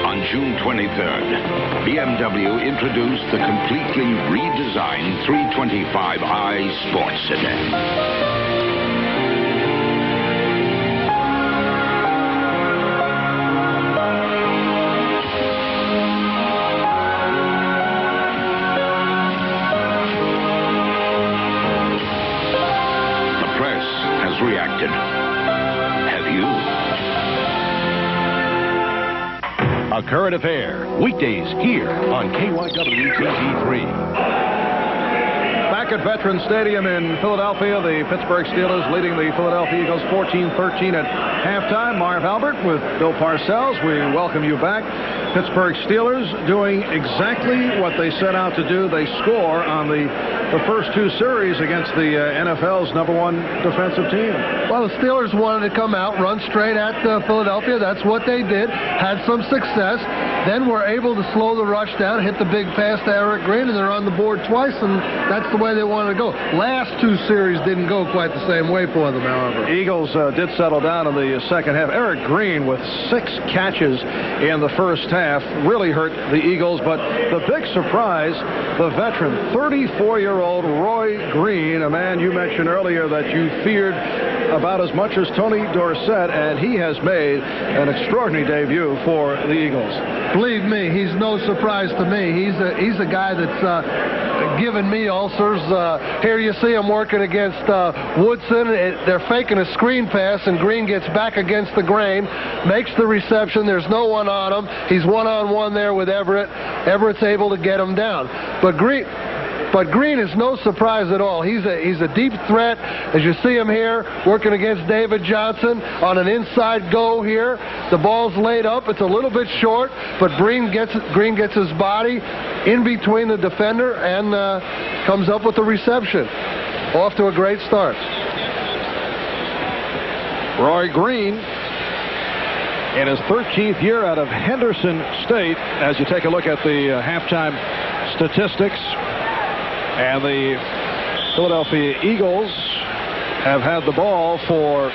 On June 23rd, BMW introduced the completely redesigned 325i Sports Sedan. Reacted. Have you? A Current Affair, weekdays here on KYWTT3. Back at Veterans Stadium in Philadelphia, the Pittsburgh Steelers leading the Philadelphia Eagles 14-13 at halftime. Marv Albert with Bill Parcells. We welcome you back. Pittsburgh Steelers doing exactly what they set out to do. They score on the first two series against the NFL's #1 defensive team. Well, the Steelers wanted to come out, run straight at Philadelphia. That's what they did. Had some success. Then were able to slow the rush down, hit the big pass to Eric Green, and they're on the board twice, and that's the way they wanted to go. Last two series didn't go quite the same way for them, however. Eagles did settle down in the second half. Eric Green with 6 catches in the first half really hurt the Eagles, but the big surprise, the veteran, 34-year-old Roy Green, a man you mentioned earlier that you feared about as much as Tony Dorsett, and he has made an extraordinary debut for the Eagles. Believe me, he's no surprise to me. He's a guy that's given me ulcers. Here you see him working against Woodson. They're faking a screen pass, and Green gets back against the grain, makes the reception. There's no one on him. He's one-on-one there with Everett. Everett's able to get him down. But Green is no surprise at all. He's a deep threat. As you see him here, working against David Johnson on an inside go here. The ball's laid up. It's a little bit short, but Green gets his body in between the defender and comes up with the reception. Off to a great start. Roy Green in his 13th year out of Henderson State. As you take a look at the halftime statistics, and the Philadelphia Eagles have had the ball for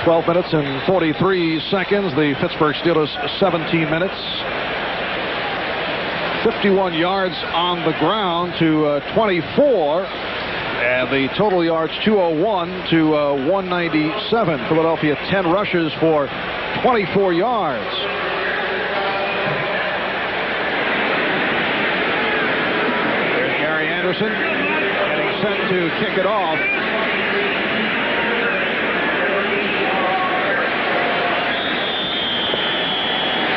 12 minutes and 43 seconds. The Pittsburgh Steelers 17 minutes. 51 yards on the ground to 24. And the total yards 201 to 197. Philadelphia 10 rushes for 24 yards. There's Gary Anderson getting set to kick it off.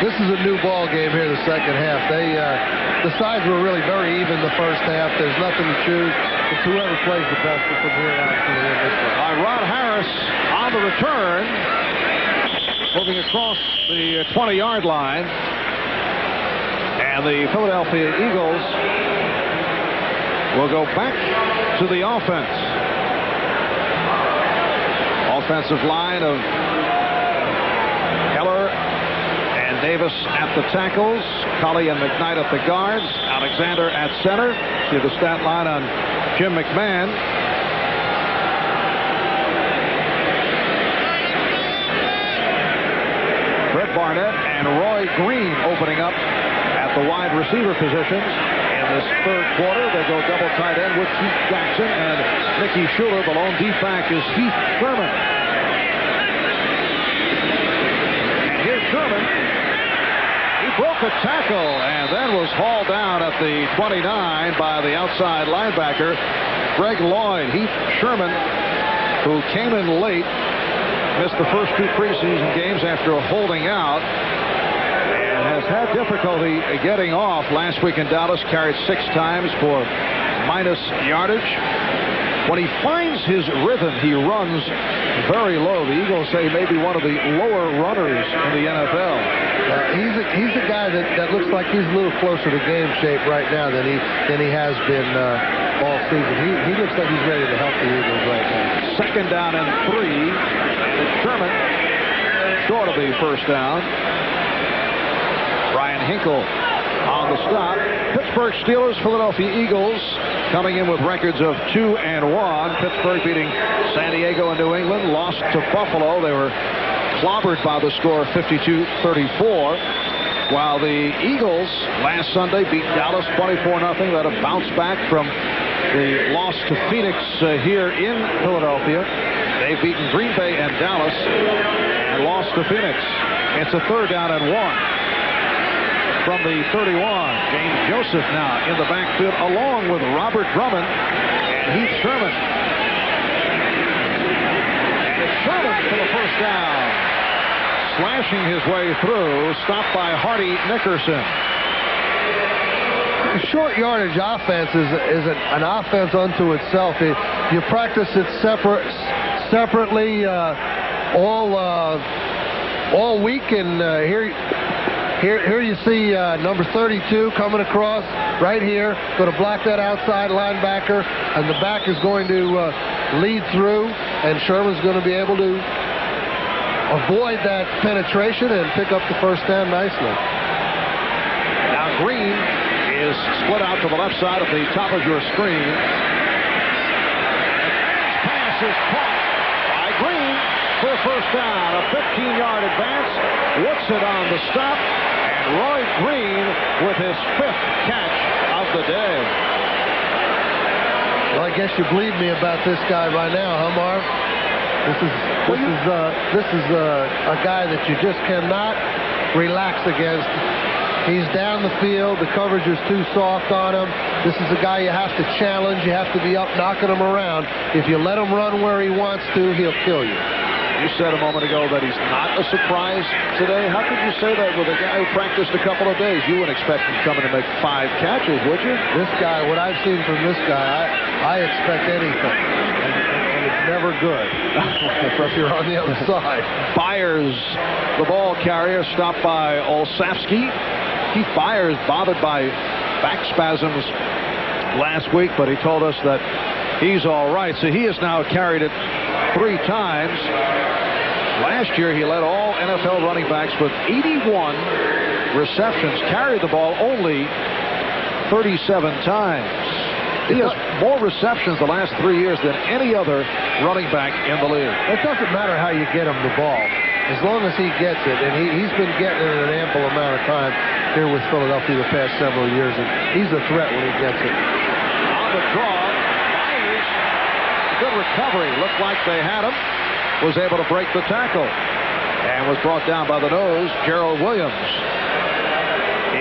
This is a new ball game here in the second half. The sides were really very even the first half. There's nothing to choose. It's whoever plays the best from here out to the win this one. Rod Harris on the return, moving across the 20-yard line. And the Philadelphia Eagles will go back to the offense. Offensive line of Keller and Davis at the tackles, Colley and McKnight at the guards, Alexander at center. See the stat line on Jim McMahon. Fred Barnett and Roy Green opening up at the wide receiver positions. In this third quarter, they go double tight end with Keith Jackson and Mickey Schuler. The lone D-back is Heath Sherman. And here's Sherman. He broke a tackle and then was hauled down at the 29 by the outside linebacker, Greg Lloyd. Heath Sherman, who came in late, missed the first 2 preseason games after holding out and has had difficulty getting off. Last week in Dallas, carried 6 times for minus yardage. When he finds his rhythm, he runs very low. The Eagles say maybe one of the lower runners in the NFL. He's a guy that looks like he's a little closer to game shape right now than he has been all season. He looks like he's ready to help the Eagles right now. Second down and 3. It's Sherman short of the first down. Brian Hinkle on the stop. Pittsburgh Steelers, Philadelphia Eagles coming in with records of 2-1. Pittsburgh beating San Diego and New England, lost to Buffalo. They were clobbered by the score of 52-34. While the Eagles last Sunday beat Dallas 24-0. That a bounce back from the loss to Phoenix here in Philadelphia. They've beaten Green Bay and Dallas and lost to Phoenix. It's a third down and 1. From the 31, James Joseph now in the backfield along with Robert Drummond and Heath Sherman. And it's Sherman for the first down. Slashing his way through, stopped by Hardy Nickerson. The short yardage offense is an offense unto itself. You practice it separately all week, and Here you see number 32 coming across right here. Going to block that outside linebacker, and the back is going to lead through, and Sherman's going to be able to avoid that penetration and pick up the first down nicely. Now Green is split out to the left side at the top of your screen. The pass is caught by Green for a first down. A 15-yard advance. Woods it on the stop. Roy Green with his 5th catch of the day. Well, I guess you believe me about this guy by now, huh, Marv? This is a guy that you just cannot relax against. He's down the field. The coverage is too soft on him. This is a guy you have to challenge. You have to be up knocking him around. If you let him run where he wants to, he'll kill you. You said a moment ago that he's not a surprise today. How could you say that with a guy who practiced a couple of days? You wouldn't expect him coming to make 5 catches, would you? This guy, what I've seen from this guy, I expect anything. And it's never good. If you're on the other side. Byers, the ball carrier, stopped by Olszewski. Keith Byers bothered by back spasms last week, but he told us that he's all right. So he has now carried it 3 times. Last year, he led all NFL running backs with 81 receptions, carried the ball only 37 times. He has more receptions the last 3 years than any other running back in the league. It doesn't matter how you get him the ball, as long as he gets it, and he's been getting it an ample amount of time here with Philadelphia the past several years, and he's a threat when he gets it. On the draw, Myers, good recovery. Looked like they had him. Was able to break the tackle and was brought down by the nose. Gerald Williams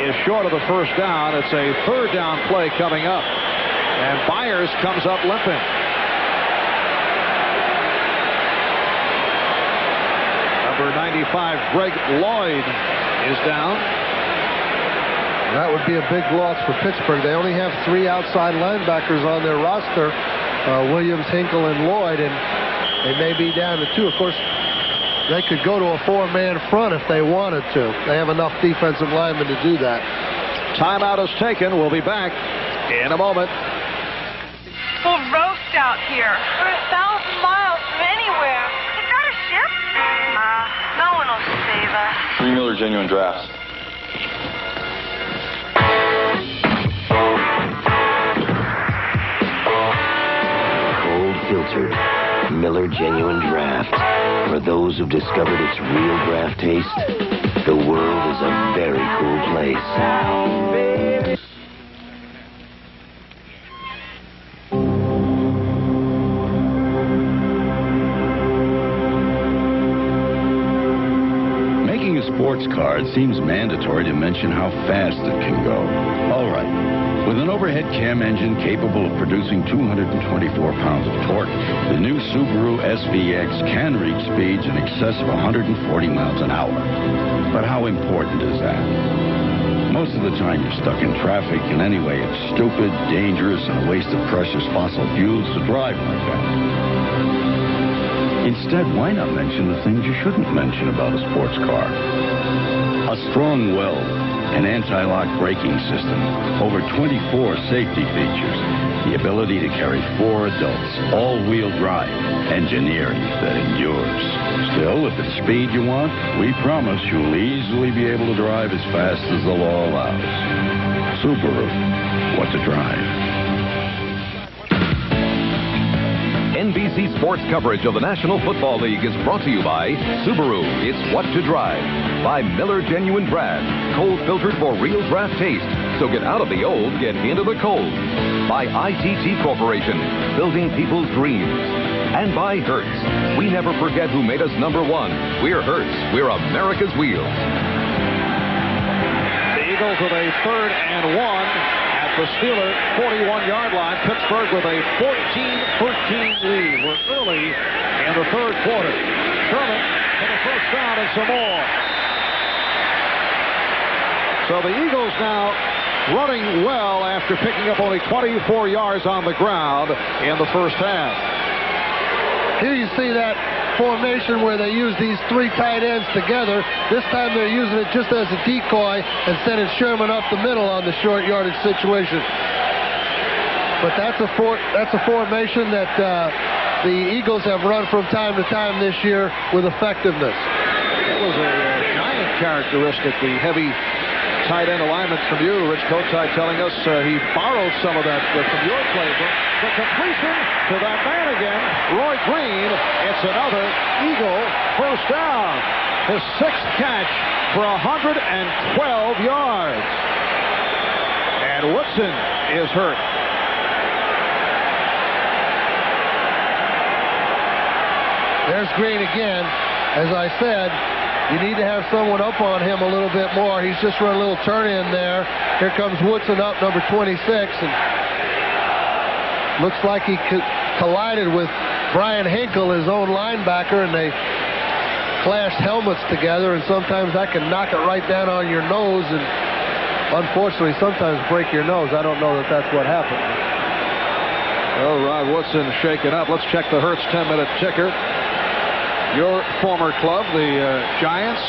is short of the first down. It's a third down play coming up, and Myers comes up limping. Number 95, Greg Lloyd, is down. That would be a big loss for Pittsburgh. They only have 3 outside linebackers on their roster, Williams, Hinkle, and Lloyd, and they may be down to 2. Of course, they could go to a 4-man front if they wanted to. They have enough defensive linemen to do that. Timeout is taken. We'll be back in a moment. Full roast out here. We're 1,000 miles from anywhere. Is that a ship? No one will save us. 3 Miller Genuine Drafts. Cold filtered Miller Genuine Draft. For those who've discovered its real draft taste, the world is a very cool place. Making a sports car, it seems mandatory to mention how fast it can go. All right. With an overhead cam engine capable of producing 224 pounds of torque, the new Subaru SVX can reach speeds in excess of 140 miles an hour. But how important is that? Most of the time you're stuck in traffic, and anyway, it's stupid, dangerous, and a waste of precious fossil fuels to drive like that. Instead, why not mention the things you shouldn't mention about a sports car? A strong well, an anti-lock braking system, over 24 safety features, the ability to carry 4 adults, all-wheel drive, engineering that endures. Still, if it's speed you want, we promise you'll easily be able to drive as fast as the law allows. Subaru, what to drive. NBC Sports coverage of the National Football League is brought to you by Subaru, It's What to Drive. By Miller Genuine Draft, cold filtered for real draft taste. So get out of the old, get into the cold. By ITT Corporation, building people's dreams. And by Hertz. We never forget who made us number 1. We're Hertz. We're America's wheels. The Eagles with a 3rd and 1. The Steeler 41-yard line. Pittsburgh with a 14-13 lead. We're early in the 3rd quarter. Sherman for the first down and some more. So the Eagles now running well after picking up only 24 yards on the ground in the first half. Here you see that formation where they use these 3 tight ends together. This time they're using it just as a decoy and sending Sherman up the middle on the short yardage situation. But that's a formation that the Eagles have run from time to time this year with effectiveness. It was a giant characteristic, the heavy tight end alignment from you. Rich Kotite telling us he borrowed some of that from your playbook. The completion to that man again, Roy Green. It's another Eagle first down. His 6th catch for 112 yards. And Woodson is hurt. There's Green again. As I said, you need to have someone up on him a little bit more. He's just run a little turn in there. Here comes Woodson up, number 26, and looks like he collided with Brian Hinkle, his own linebacker, and they clashed helmets together, and sometimes that can knock it right down on your nose, and unfortunately sometimes break your nose. I don't know that that's what happened. Well, Rod Woodson shaken up. Let's check the Hertz 10-minute ticker. Your former club, the Giants,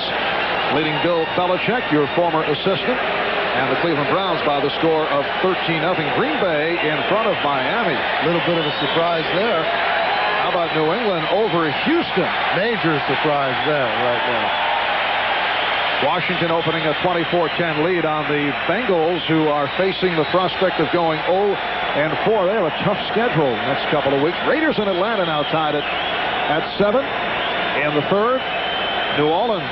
leading Bill Belichick, your former assistant, and the Cleveland Browns by the score of 13-0. Green Bay in front of Miami. A little bit of a surprise there. How about New England over Houston? Major surprise there right now. Washington opening a 24-10 lead on the Bengals, who are facing the prospect of going 0-4. They have a tough schedule next couple of weeks. Raiders in Atlanta now tied it at 7 in the third. New Orleans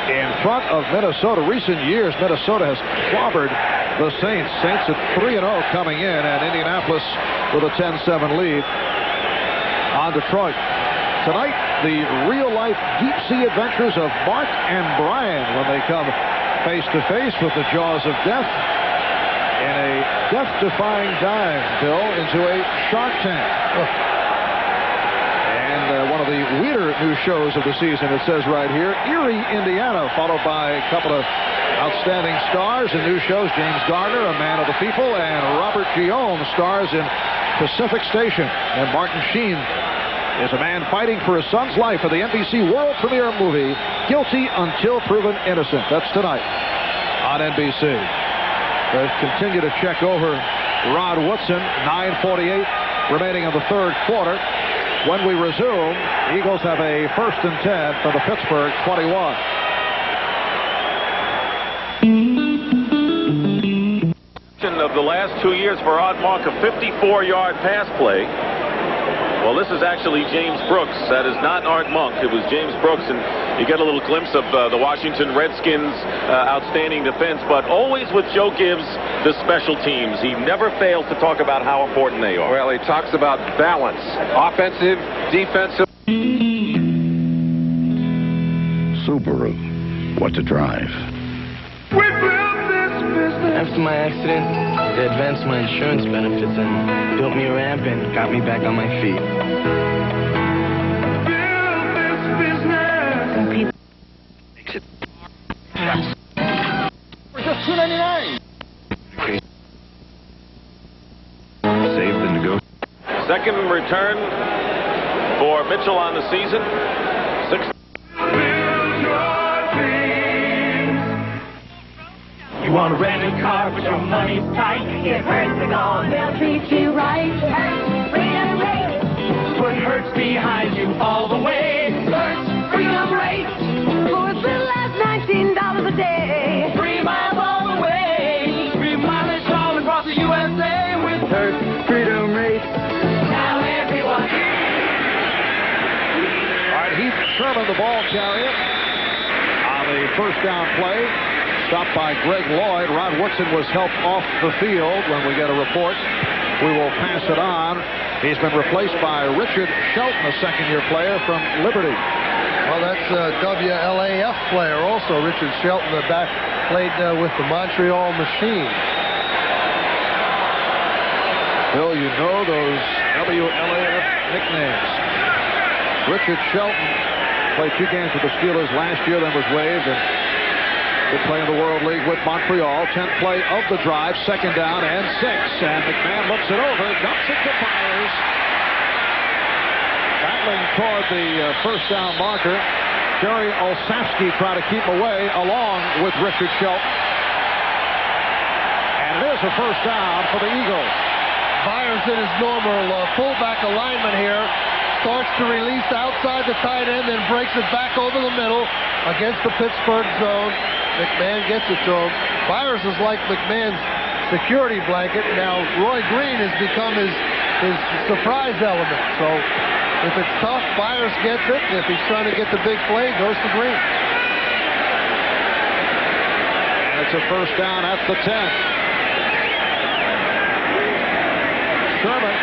in front of Minnesota. Recent years, Minnesota has clobbered the Saints. Saints at 3-0 coming in, and Indianapolis with a 10-7 lead on Detroit. Tonight, the real-life deep-sea adventures of Mark and Brian when they come face-to-face with the jaws of death in a death-defying dive, Bill, into a shark tank. And one of the weirder new shows of the season, it says right here, Erie, Indiana, followed by a couple of outstanding stars in new shows. James Garner, a man of the people, and Robert Guillaume stars in Pacific Station. And Martin Sheen is a man fighting for his son's life for the NBC world premiere movie, Guilty Until Proven Innocent. That's tonight on NBC. Let's continue to check over Rod Woodson. 9:48 remaining in the third quarter. When we resume, Eagles have a 1st and 10 from the Pittsburgh 21. Of the last 2 years for Art Monk, a 54-yard pass play. Well, this is actually James Brooks. That is not Art Monk. It was James Brooks, and you get a little glimpse of the Washington Redskins' outstanding defense, but always with Joe Gibbs, the special teams. He never fails to talk about how important they are. Well, he talks about balance, offensive, defensive. Subaru. What to drive? After my accident, they advanced my insurance benefits and built me a ramp and got me back on my feet. Makes it for just $2.99. Save the negotiation. Second return for Mitchell on the season. 6. You want a brand new car, but your money's tight. If Hertz are gone, they'll treat you right. Hertz, freedom rate. Put Hertz behind you all the way. Hertz, freedom rate. For as little as $19 a day. 3 miles all the way. 3 mileage all across the USA with Hertz, freedom rate. Now everyone. All right, Heath Sherman, the ball carrier on the first down play. Stopped by Greg Lloyd. Rod Woodson was helped off the field. When we get a report, we will pass it on. He's been replaced by Richard Shelton, a second-year player from Liberty. Well, that's a WLAF player also. Richard Shelton, the back, played with the Montreal Machine. Bill, you know those WLAF nicknames. Richard Shelton played 2 games with the Steelers last year, then was waived, and they play in the World League with Montreal. 10th play of the drive, 2nd down and 6. And McMahon looks it over, dumps it to Byers. Battling toward the first down marker. Jerry Olszewski tried to keep him away along with Richard Shelton. And it is a first down for the Eagles. Byers in his normal fullback alignment here. Starts to release outside the tight end, then breaks it back over the middle against the Pittsburgh zone. McMahon gets it to him. Byers is like McMahon's security blanket. Now, Roy Green has become his surprise element. So, if it's tough, Byers gets it. If he's trying to get the big play, goes to Green. And it's a first down at the 10. Sherman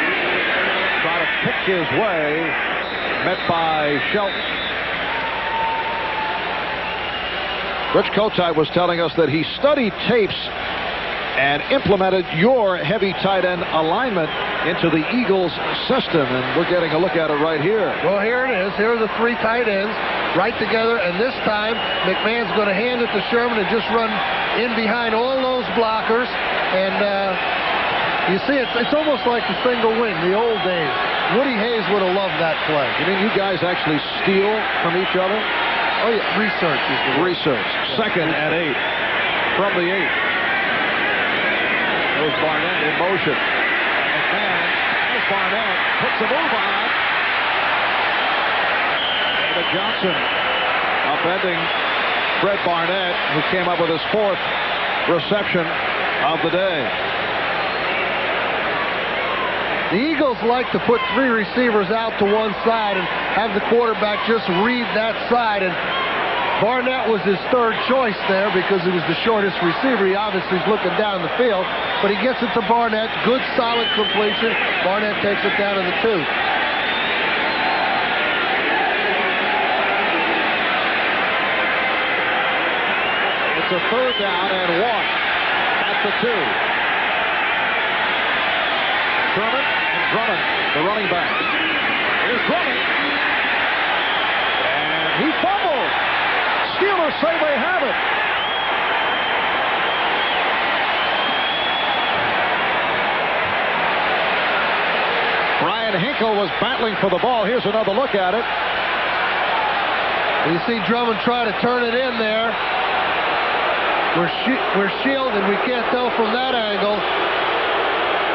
trying to pick his way, met by Shelton. Rich Kotite was telling us that he studied tapes and implemented your heavy tight end alignment into the Eagles system, and we're getting a look at it right here. Well, here it is. Here are the 3 tight ends right together, and this time McMahon's going to hand it to Sherman and just run in behind all those blockers, and you see it's almost like the single wing, the old days. Woody Hayes would have loved that play. You mean you guys actually steal from each other? Oh, yeah, research is the word. Research. 2nd and 8 from the 8. There's Barnett in motion. McMahon, there's Barnett, puts a move on. David Johnson upending Fred Barnett, who came up with his 4th reception of the day. The Eagles like to put 3 receivers out to one side and have the quarterback just read that side. And Barnett was his 3rd choice there because he was the shortest receiver. He obviously is looking down the field, but he gets it to Barnett. Good, solid completion. Barnett takes it down to the 2. It's a 3rd down and 1 at the 2. Drummond, the running back. Here's Drummond. And he fumbled. Steelers say they have it. Brian Hinkle was battling for the ball. Here's another look at it. You see Drummond try to turn it in there. We're shielded. We can't tell from that angle.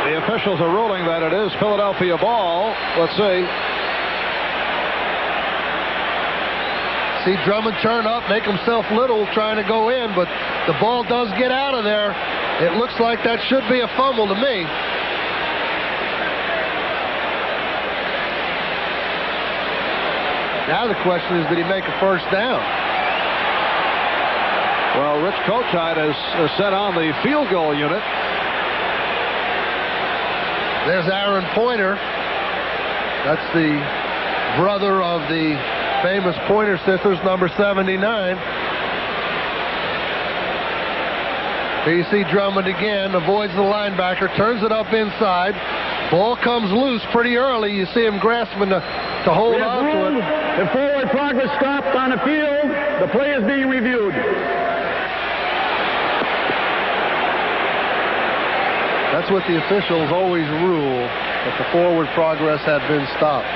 The officials are ruling that it is Philadelphia ball. Let's see. See Drummond turn up, make himself little, trying to go in, but the ball does get out of there. It looks like that should be a fumble to me. Now the question is, did he make a 1st down? Well, Rich Kotite has set on the field goal unit. There's Aaron Pointer. That's the brother of the famous Pointer sisters, number 79. Here you see Drummond again, avoids the linebacker, turns it up inside. Ball comes loose pretty early. You see him grasping to hold on to it. The forward progress stopped on the field. The play is being reviewed. That's what the officials always rule, that the forward progress had been stopped.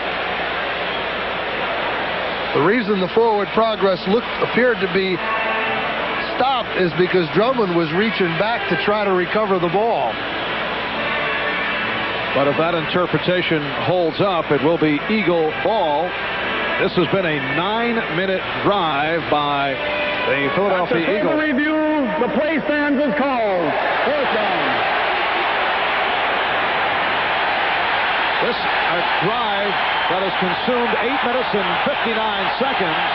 The reason the forward progress appeared to be stopped is because Drummond was reaching back to try to recover the ball. But if that interpretation holds up, it will be Eagle ball. This has been a 9-minute drive by the Philadelphia Eagles. Review, the play stands as called. 4th down. This drive that has consumed 8 minutes and 59 seconds.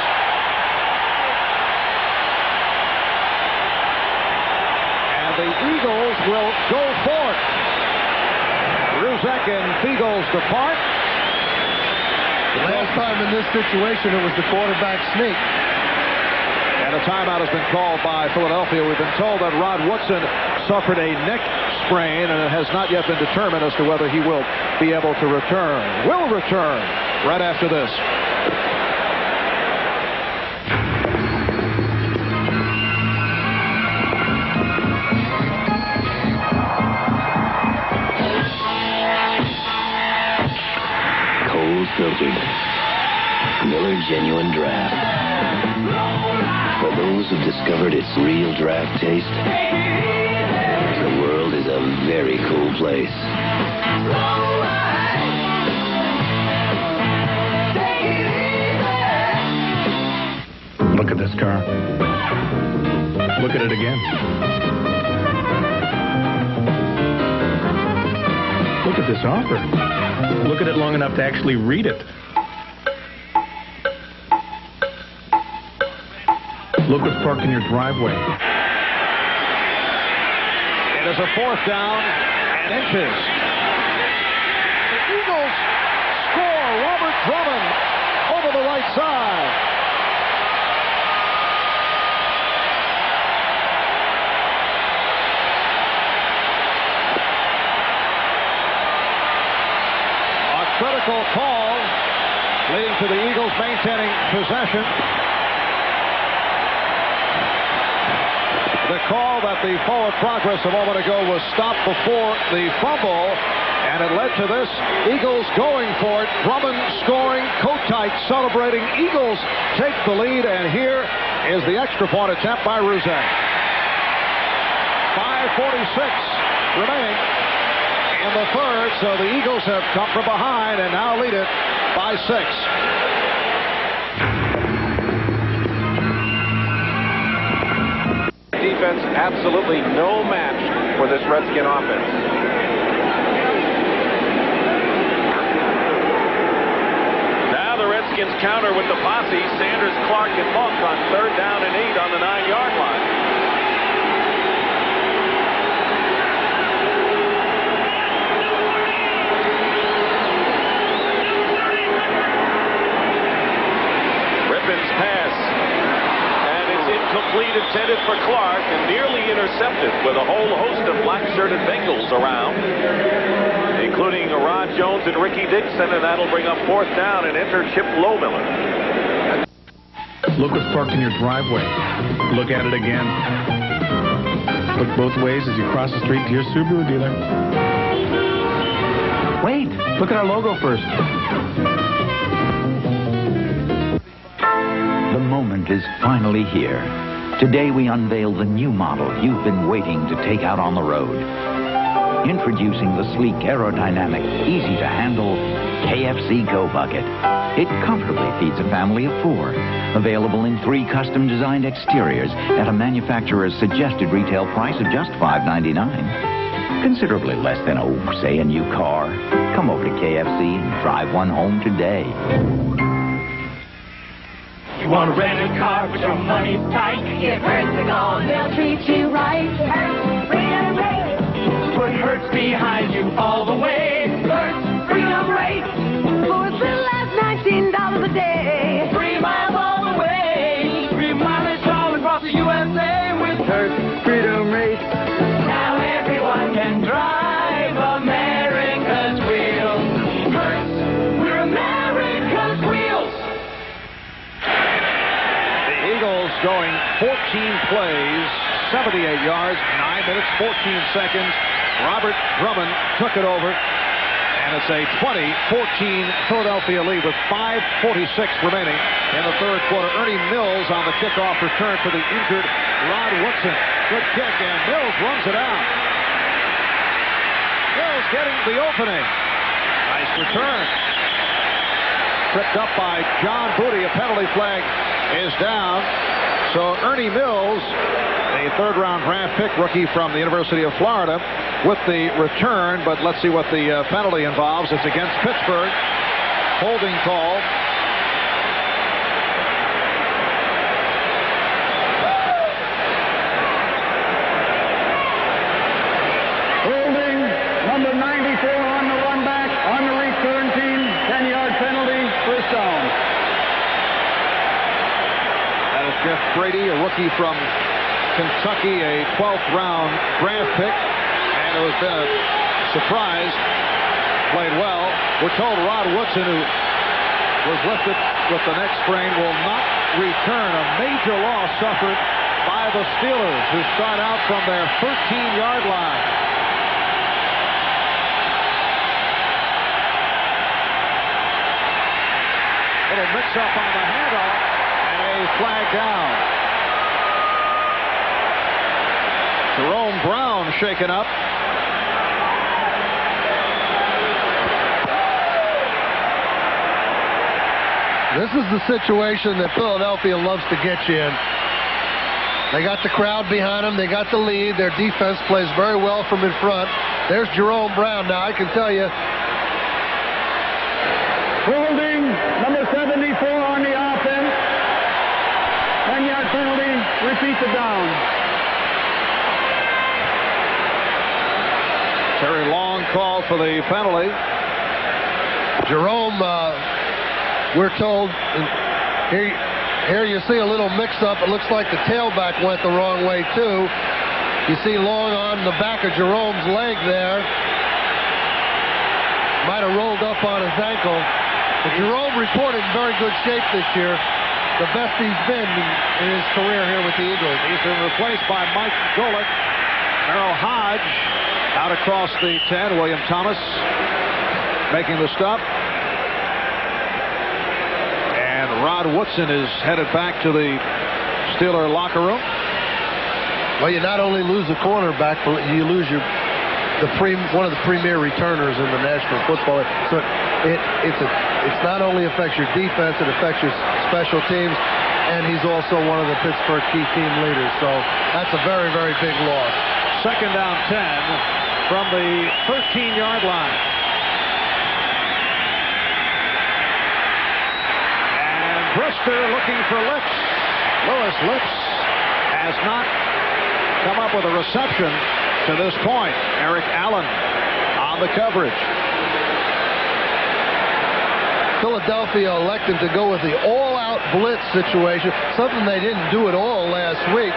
And the Eagles will go for it. Ruzek and Fiegels depart. Last time in this situation, it was the quarterback sneak. And a timeout has been called by Philadelphia. We've been told that Rod Woodson suffered a neck sprain, and it has not yet been determined as to whether he will be able to return. Will return right after this. Cold filtered. Miller Genuine Draft. For those who've discovered its real draft taste, the world is a very cool place. Look at this car. Look at it again. Look at this offer. Look at it long enough to actually read it. Look what's parked in your driveway. It is a 4th down and inches. The Eagles score. Robert Drummond over the right side. A critical call leading to the Eagles maintaining possession. The call that the forward progress a moment ago was stopped before the fumble, and it led to this. Eagles going for it. Drummond scoring. Kotite celebrating. Eagles take the lead, and here is the extra point attempt by Ruzek. 5:46 remaining in the 3rd, so the Eagles have come from behind and now lead it by 6. defense, absolutely no match for this Redskin offense. Now the Redskins counter with the posse. Sanders, Clark, and Monk on 3rd down and 8 on the 9-yard line. Pass, and it's incomplete, intended for Clark, and nearly intercepted with a whole host of black-shirted Bengals around, including Rod Jones and Ricky Dixon, and that'll bring up 4th down and enter Chip Lowmiller. Look what's parked in your driveway. Look at it again. Look both ways as you cross the street to your Subaru dealer. Wait, look at our logo first. The moment is finally here. Today we unveil the new model you've been waiting to take out on the road. Introducing the sleek, aerodynamic, easy-to-handle KFC Go Bucket. It comfortably feeds a family of 4. Available in 3 custom-designed exteriors at a manufacturer's suggested retail price of just $5.99. Considerably less than, say, a new car. Come over to KFC and drive one home today. You want to rent a car, but your money's tight. If Hertz are gone, they'll treat you right. Hertz Freedom Rate. Put Hertz behind you all the way. Hertz Freedom Rate. For as little as $19 a day. 3 miles all the way. 3 mileage all across the USA with Hertz Freedom Rate. Now everyone can drive America's wheels. Hertz, we're America's wheels. Going 14 plays, 78 yards, 9 minutes, 14 seconds. Robert Drummond took it over, and it's a 20-14 Philadelphia lead with 5:46 remaining in the 3rd quarter. Ernie Mills on the kickoff return for the injured Rod Woodson. Good kick, and Mills runs it out. Mills getting the opening. Nice return. Tripped up by John Booty. A penalty flag is down. So Ernie Mills, a 3rd-round draft pick, rookie from the University of Florida, with the return. But let's see what the penalty involves. It's against Pittsburgh. Holding call. Holding number 94 on the run back, on the return team, 10-yard penalty, 1st down. Jeff Brady, a rookie from Kentucky, a 12th-round draft pick, and it has been a surprise. Played well. We're told Rod Woodson, who was lifted with the neck sprain, will not return. A major loss suffered by the Steelers, who start out from their 13-yard line. Little mix-up on the handoff. Flag down. Jerome Brown shaken up. This is the situation that Philadelphia loves to get you in. They got the crowd behind them. They got the lead. Their defense plays very well from in front. There's Jerome Brown. Now, I can tell you. Holding number 74 on the offense. 10-yard penalty, repeat the down. Terry Long called for the penalty. Jerome, we're told, here you see a little mix-up. It looks like the tailback went the wrong way, too. You see Long on the back of Jerome's leg there. Might have rolled up on his ankle. But Jerome reported in very good shape this year. The best he's been in his career here with the Eagles. He's been replaced by Mike Golick. Merrill Hodge out across the 10. William Thomas making the stop. And Rod Woodson is headed back to the Steeler locker room. Well, you not only lose the cornerback, but you lose one of the premier returners in the National Football League. So it not only affects your defense, it affects your special teams. and he's also one of the Pittsburgh key team leaders. So that's a very, very big loss. Second down 10 from the 13-yard line. And Brister looking for Lips. Lewis Lips has not come up with a reception to this point. Eric Allen on the coverage. Philadelphia elected to go with the all-out blitz situation, something they didn't do at all last week.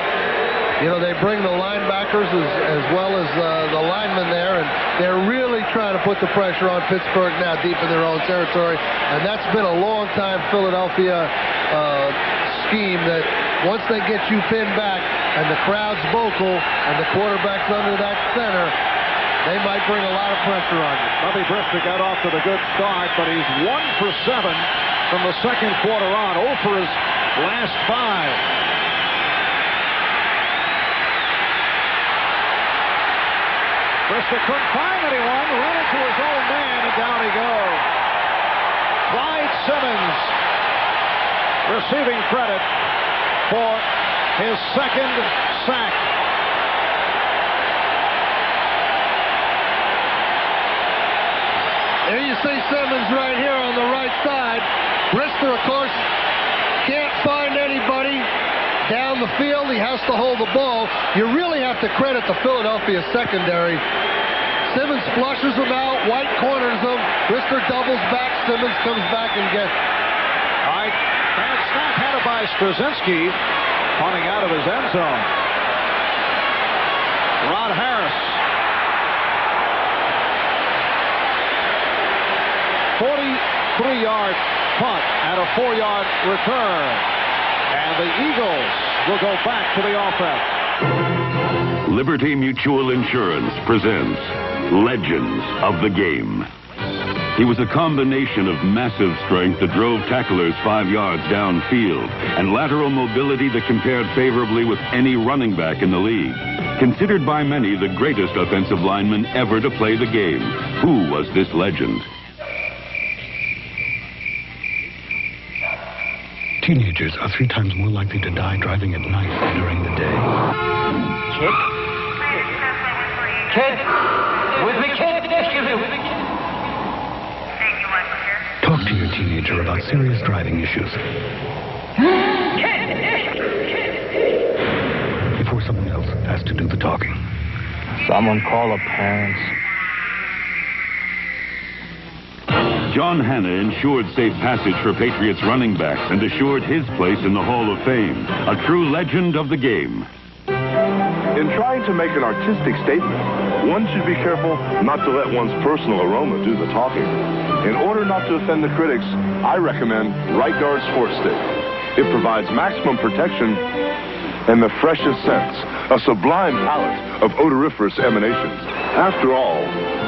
You know, they bring the linebackers as well as the linemen there, and they're really trying to put the pressure on Pittsburgh now deep in their own territory, and that's been a long-time Philadelphia scheme that once they get you pinned back and the crowd's vocal and the quarterback's under that center, they might bring a lot of pressure on you. Bobby Brister got off to the good start, but he's 1 for 7 from the second quarter on. 0 for his last 5. Brister couldn't find anyone. Ran into his own man, and down he goes. Clyde Simmons receiving credit for his second sack. There you see Simmons right here on the right side. Brister, of course, can't find anybody down the field. He has to hold the ball. You really have to credit the Philadelphia secondary. Simmons flushes him out. White corners him. Brister doubles back. Simmons comes back and gets it. All right. Bad snap headed by Straczynski, punting out of his end zone. Rod Harris. 43-yard punt and a 4-yard return. And the Eagles will go back to the offense. Liberty Mutual Insurance presents Legends of the Game. He was a combination of massive strength that drove tacklers 5 yards downfield and lateral mobility that compared favorably with any running back in the league. Considered by many the greatest offensive lineman ever to play the game. Who was this legend? Teenagers are 3 times more likely to die driving at night than during the day. Kid? Kid? With me, kid? Excuse me, with me, kid? Talk to your teenager about serious driving issues. Before someone else has to do the talking. Someone call the parents. John Hanna ensured safe passage for Patriots running backs and assured his place in the Hall of Fame. A true legend of the game. In trying to make an artistic statement, one should be careful not to let one's personal aroma do the talking. In order not to offend the critics, I recommend Right Guard Sports Stick. It provides maximum protection and the freshest scents, a sublime palette of odoriferous emanations. After all,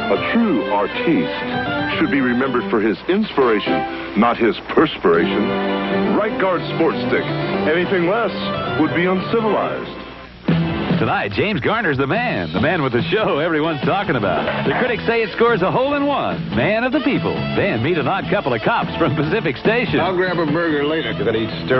a true artiste should be remembered for his inspiration, not his perspiration. Right Guard Sports Stick. Anything less would be uncivilized. Tonight, James Garner's the man with the show everyone's talking about. The critics say it scores a hole-in-one. Man of the people. Then meet an odd couple of cops from Pacific Station. I'll grab a burger later. You're going to eat